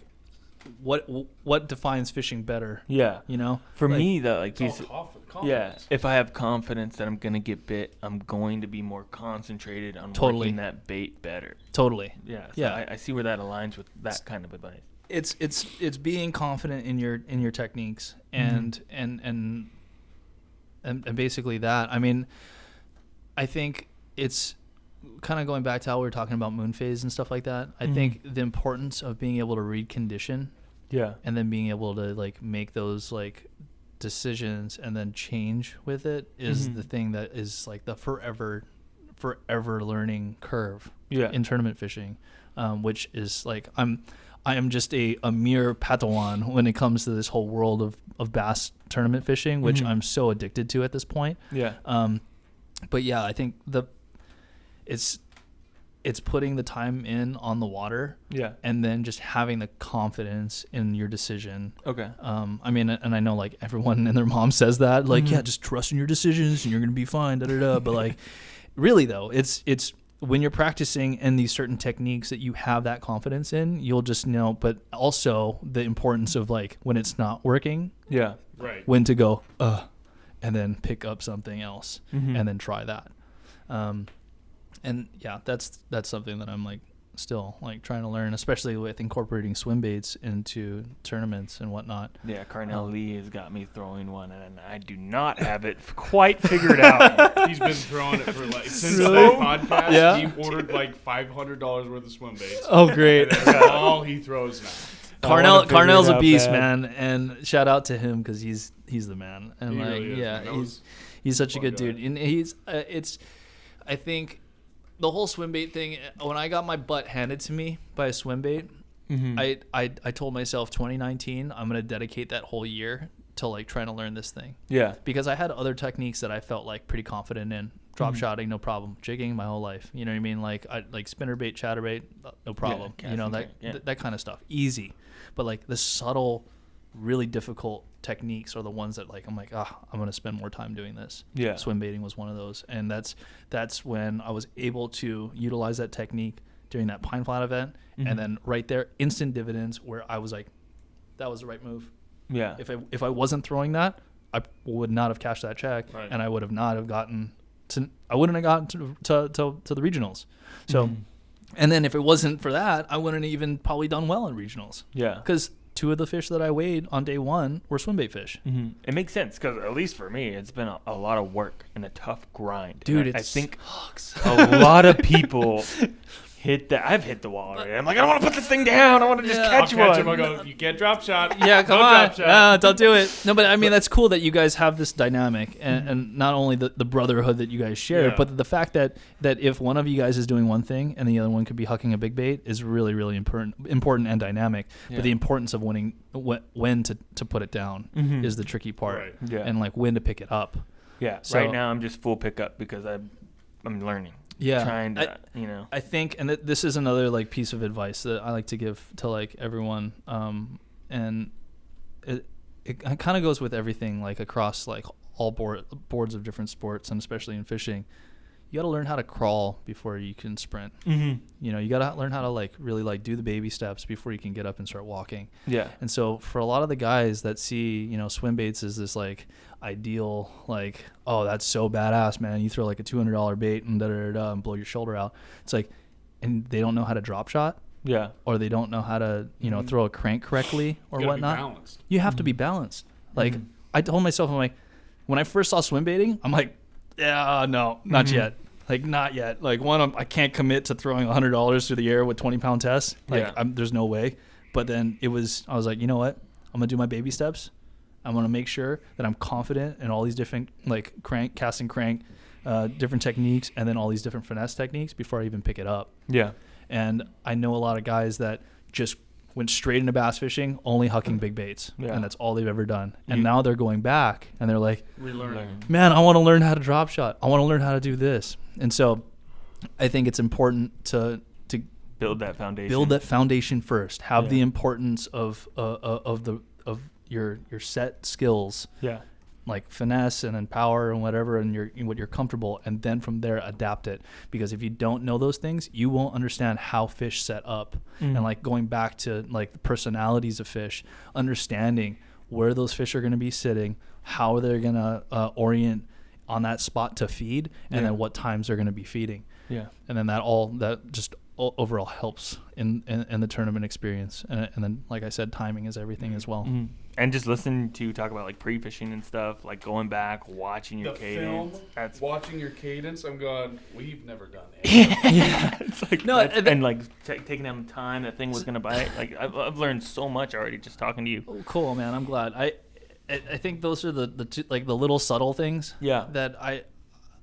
what defines fishing better? Yeah. You know, For like, me, that like It's piece. all confidence. Yeah, if I have confidence that I'm gonna get bit, I'm going to be more concentrated on Totally. working that bait better. totally. Yeah, so Yeah. I see where that aligns with that kind of advice. It's being confident in your techniques and basically that. I mean, I think it's kind of going back to how we were talking about moon phase and stuff like that. I think the importance of being able to read condition Yeah, and then being able to like make those like decisions and then change with it is the thing that is like the forever learning curve yeah, in tournament fishing, which is like I am just a mere Padawan when it comes to this whole world of bass tournament fishing, which I'm so addicted to at this point. yeah, But yeah, I think it's putting the time in on the water yeah. and then just having the confidence in your decision. Okay. I mean, and I know like everyone and their mom says that, like, yeah, just trust in your decisions and you're going to be fine, da da da. But like, really though, it's when you're practicing in these certain techniques that you have that confidence in, you'll just know, but also the importance of like when it's not working, Yeah. Right. when to go, and then pick up something else Mhm. and then try that. And yeah, that's something that I'm like still like trying to learn, especially with incorporating swim baits into tournaments and whatnot. Yeah, Carnell Lee has got me throwing one, and I do not have it quite figured out. He's been throwing it for like since Really? that podcast. Yeah. He ordered like $500 worth of swim baits. Oh, great. And that's all he throws now. I wanna figure Carnell's it a out beast, bad. man, and shout out to him because he's the man, and He like really is, yeah, man. That was he's such a fun good guy. dude, and he's I think the whole swim bait thing. When I got my butt handed to me by a swim bait, I told myself 2019 I'm gonna dedicate that whole year to like trying to learn this thing Yeah. because I had other techniques that I felt like pretty confident in. Drop shotting, no problem. Jigging my whole life. You know what I mean? Like spinnerbait, chatterbait, no problem. You know, casting that kind of stuff. Easy. But like the subtle, really difficult techniques are the ones that like I'm like, I'm gonna spend more time doing this. Yeah. Swim baiting was one of those. And that's when I was able to utilize that technique, during that Pine Flat event, and then right there, instant dividends where I was like, that was the right move. Yeah. If I wasn't throwing that, I would not have cashed that check, and I would have not have gotten to. I wouldn't have gotten to the regionals. So, and then if it wasn't for that, I wouldn't have even probably done well in regionals. Yeah. Because 2 of the fish that I weighed on day 1 were swim bait fish. It makes sense because at least for me, it's been a lot of work and a tough grind. Dude, I think a lot of people hit that. I've hit the wall already. I'm like, I don't want to put this thing down. I want to just catch one. Him. I go, you can't drop shot. Yeah, come no on. Drop shot. Don't do it. No, but I mean, that's cool that you guys have this dynamic and not only the brotherhood that you guys share, but the fact that if one of you guys is doing one thing and the other one could be hucking a big bait is really, really important and dynamic. Yeah. But the importance of when to put it down is the tricky part. Right. Yeah. And like when to pick it up. Yeah. So, right now I'm just full pickup because I'm learning. Yeah, trying to, I think, and this is another like piece of advice that I like to give to like everyone, and it kind of goes with everything like across like all boards of different sports, and especially in fishing. You got to learn how to crawl before you can sprint. You got to learn how to like really like do the baby steps before you can get up and start walking. Yeah. And so for a lot of the guys that see, swim baits as this like ideal, like, oh, that's so badass, man. You throw like a $200 bait and and blow your shoulder out. It's like, and they don't know how to drop shot. Yeah. Or they don't know how to, throw a crank correctly or whatnot. Be balanced. You have to be balanced. Like I told myself, I'm like, when I first saw swim baiting, I'm like, yeah, no, not yet. Like, not yet. Like, I can't commit to throwing $100 through the air with 20-pound tests. Like, there's no way. But then I was like, you know what? I'm going to do my baby steps. I'm going to make sure that I'm confident in all these different, like, cast and crank, different techniques, and then all these different finesse techniques before I even pick it up. Yeah. And I know a lot of guys that just went straight into bass fishing, only hucking big baits. Yeah. And that's all they've ever done. And now they're going back and they're like, man, I want to learn how to drop shot. I want to learn how to do this. And so I think it's important to build that foundation. Build that foundation first. Have the importance of your set skills. Yeah. Like finesse and then power and whatever, and what you're comfortable, and then from there adapt it. Because if you don't know those things, you won't understand how fish set up. And like going back to like the personalities of fish, understanding where those fish are going to be sitting, how they're going to orient on that spot to feed, and then what times they're going to be feeding. Yeah, and then that just overall helps in the tournament experience. And then, like I said, timing is everything as well. And just listening to you talk about like pre-fishing and stuff, like going back, watching your cadence. Watching your cadence, I'm going, we've never done it. Yeah, it's like and like taking down the time that thing was gonna bite. Like I've learned so much already just talking to you. Oh, cool, man. I'm glad. I think those are the two, like the little subtle things. Yeah. That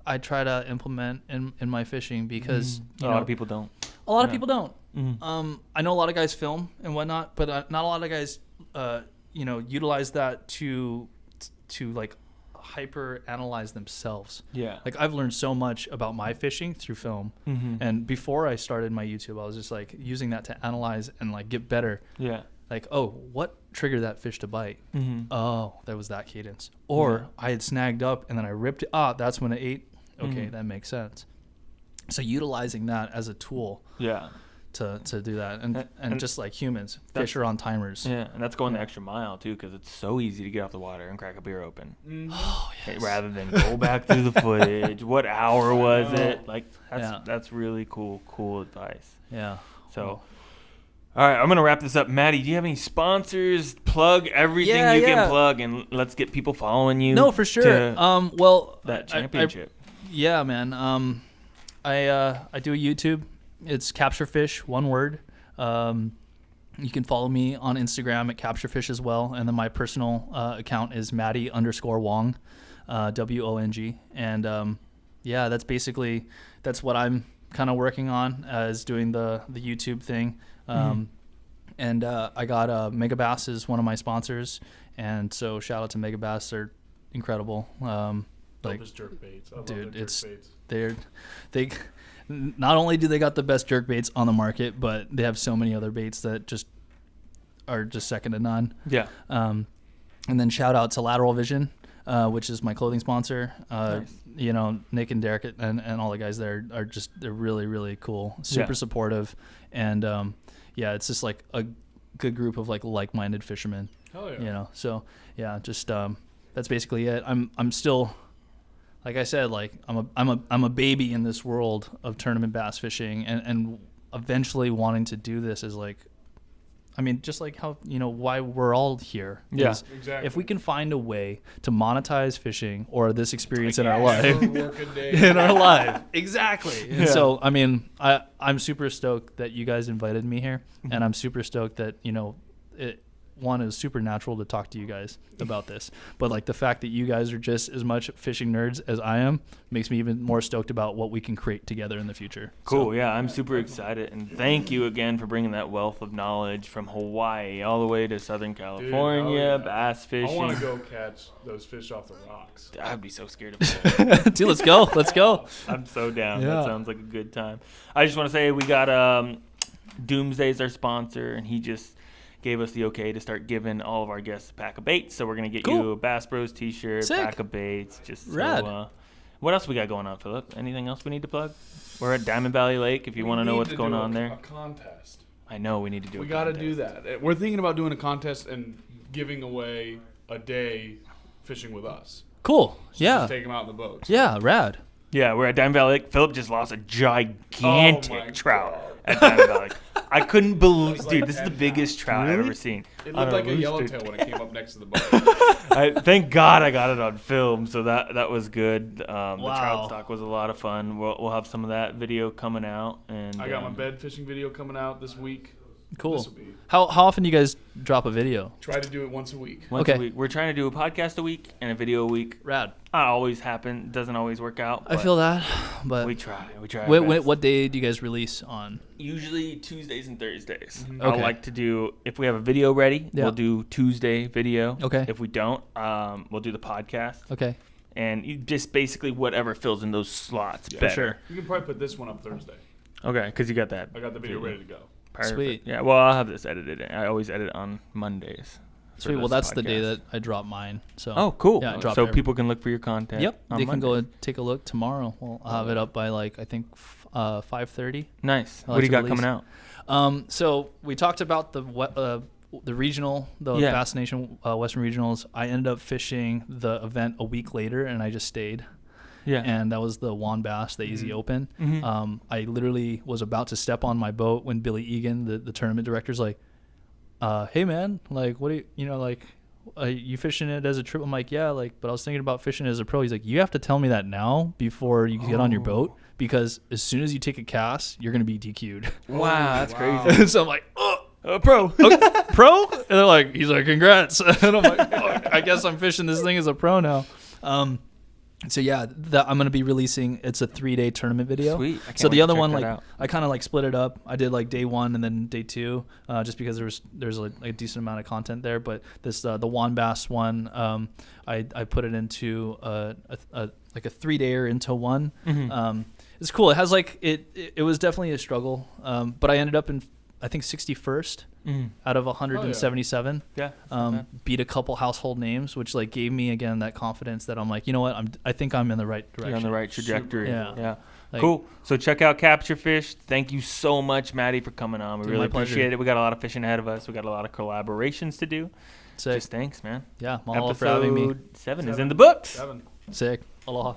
I try to implement in my fishing because a lot of people don't. A lot of people don't. I know a lot of guys film and whatnot, but not a lot of guys, utilize that to like hyper analyze themselves. Yeah. Like I've learned so much about my fishing through film. And before I started my YouTube, I was just like using that to analyze and like get better. Yeah. Like, oh, what triggered that fish to bite? Oh, that was that cadence. Or I had snagged up and then I ripped it. That's when it ate. Okay, that makes sense. So utilizing that as a tool. Yeah. To do that. And just like humans, fish are on timers. Yeah, and that's going the extra mile too, because it's so easy to get off the water and crack a beer open. Oh, yes. Rather than go back through the footage. What hour was it? Like that's really cool advice. Yeah. So all right, I'm going to wrap this up. Maddie, do you have any sponsors? Plug everything you can plug, and let's get people following you. No, for sure. That championship. Yeah, man. I do a YouTube. It's Capture Fish, one word. You can follow me on Instagram at Capture Fish as well. And then my personal account is Maddie_Wong, WONG. And that's what I'm kind of working on, is doing the YouTube thing. And I got Mega Bass is one of my sponsors, and so shout out to Mega Bass. They're incredible. Like jerk baits. Dude, they not only do they got the best jerk baits on the market, but they have so many other baits that just are just second to none. Yeah. And then shout out to Lateral Vision. which is my clothing sponsor. Nice. You know, Nick and Derek and all the guys there are just, they're really, really cool, super supportive. And yeah, it's just like a good group of like-minded fishermen. Hell yeah. You know, so yeah, just that's basically it. I'm still, like I said, like I'm a baby in this world of tournament bass fishing, and eventually wanting to do this is like, I mean, just like how, you know, why we're all here. Yeah, exactly. If we can find a way to monetize fishing or this experience in our life, in our life, exactly. And so, I mean, I'm super stoked that you guys invited me here, and I'm super stoked that, you know, one is super natural to talk to you guys about this, but like the fact that you guys are just as much fishing nerds as I am makes me even more stoked about what we can create together in the future. Cool. Yeah, I'm super excited, and thank you again for bringing that wealth of knowledge from Hawaii all the way to Southern California. Bass fishing. I want to go catch those fish off the rocks. I'd be so scared of that. Dude, let's go. I'm so down. Yeah. That sounds like a good time. I just want to say we got Doomsday's our sponsor, and he just gave us the okay to start giving all of our guests a pack of baits. So we're going to get you a Bass Bros t-shirt, Sick. pack of baits. Just Rad. So, what else we got going on, Philip? Anything else we need to plug? We're at Diamond Valley Lake if you want to know what's going on there. A contest. I know we need to do We a got to contest. do that. We're thinking about doing a contest and giving away a day fishing with us. Cool. So Yeah. Just take them out in the boats. Yeah. Rad. Yeah, we're at Diamond Valley Lake. Philip just lost a gigantic Oh my trout God. at Diamond Valley. I couldn't believe, like dude, this is 10 the biggest trout I've ever seen. It On looked like a rooster. yellowtail when it came up next to the boat. Thank God I got it on film, so that was good. The Wow. trout stock was a lot of fun. We'll have some of that video coming out, and I got my bed fishing video coming out this week. Cool. This'll be- How often do you guys drop a video? Try to do it once a week. once Okay. a week. We're trying to do a podcast a week and a video a week. Rad. Not always happen. Doesn't always work out. I but feel that, but we try. We try. our When, best. what day do you guys release on? Usually Tuesdays and Thursdays. I Okay. like to do, if we have a video ready, Yeah. we'll do Tuesday video. Okay. If we don't, we'll do the podcast. Okay. And you just basically whatever fills in those slots better. Sure. You can probably put this one up Thursday. Okay, because you got that. I got the video ready to go. Perfect. Sweet. Yeah, well, I'll have this edited. I always edit on Mondays. for Sweet. Well, this that's the day podcast. that I drop mine. So. Oh, cool. Yeah, I drop so every- people can look for your content. Yep. on They can Monday. go and take a look tomorrow. I'll have it up by I think 5:30. Nice. I What like do you to got release. coming out? So we talked about the regional, the Yeah. Bass Nation Western Regionals. I ended up fishing the event a week later, and I just stayed. Yeah. And that was the Juan Bass, the Easy Open. Mhm. I literally was about to step on my boat when Billy Egan, the tournament director's like, hey man, like, what do you fishing it as a trip? I'm like, yeah, like, but I was thinking about fishing it as a pro. He's like, you have to tell me that now before you get on your boat, because as soon as you take a cast, you're going to be DQ'd. Wow, that's wow. crazy. So I'm like, Pro. okay, pro? And they're like, he's like, congrats. And I'm like, oh, I guess I'm fishing this thing as a pro now. So yeah, I'm gonna be releasing. It's a 3-day tournament video. Sweet. I can't So wait the to other check one, that like, out. I kind of like split it up. I did like day 1 and then day 2, just because there's like a decent amount of content there. But this the Juan Bass one, I put it into like a 3-dayer into one. Mm-hmm. It's cool. It has like it was definitely a struggle, but I ended up in I think 61st out of 177. Yeah. Beat a couple household names, which like gave me again that confidence that I'm like, you know what, I think I'm in the right direction. You're on the right trajectory. Super. Yeah. Like- Cool. So check out Capture Fish. Thank you so much, Maddie, for coming on. We Dude, really my pleasure. appreciate it. We got a lot of fishing ahead of us. We got a lot of collaborations to do. Sick. Just thanks, man. Yeah, mahalo for having me. Episode 7 is in the books. 7. Sick. Aloha.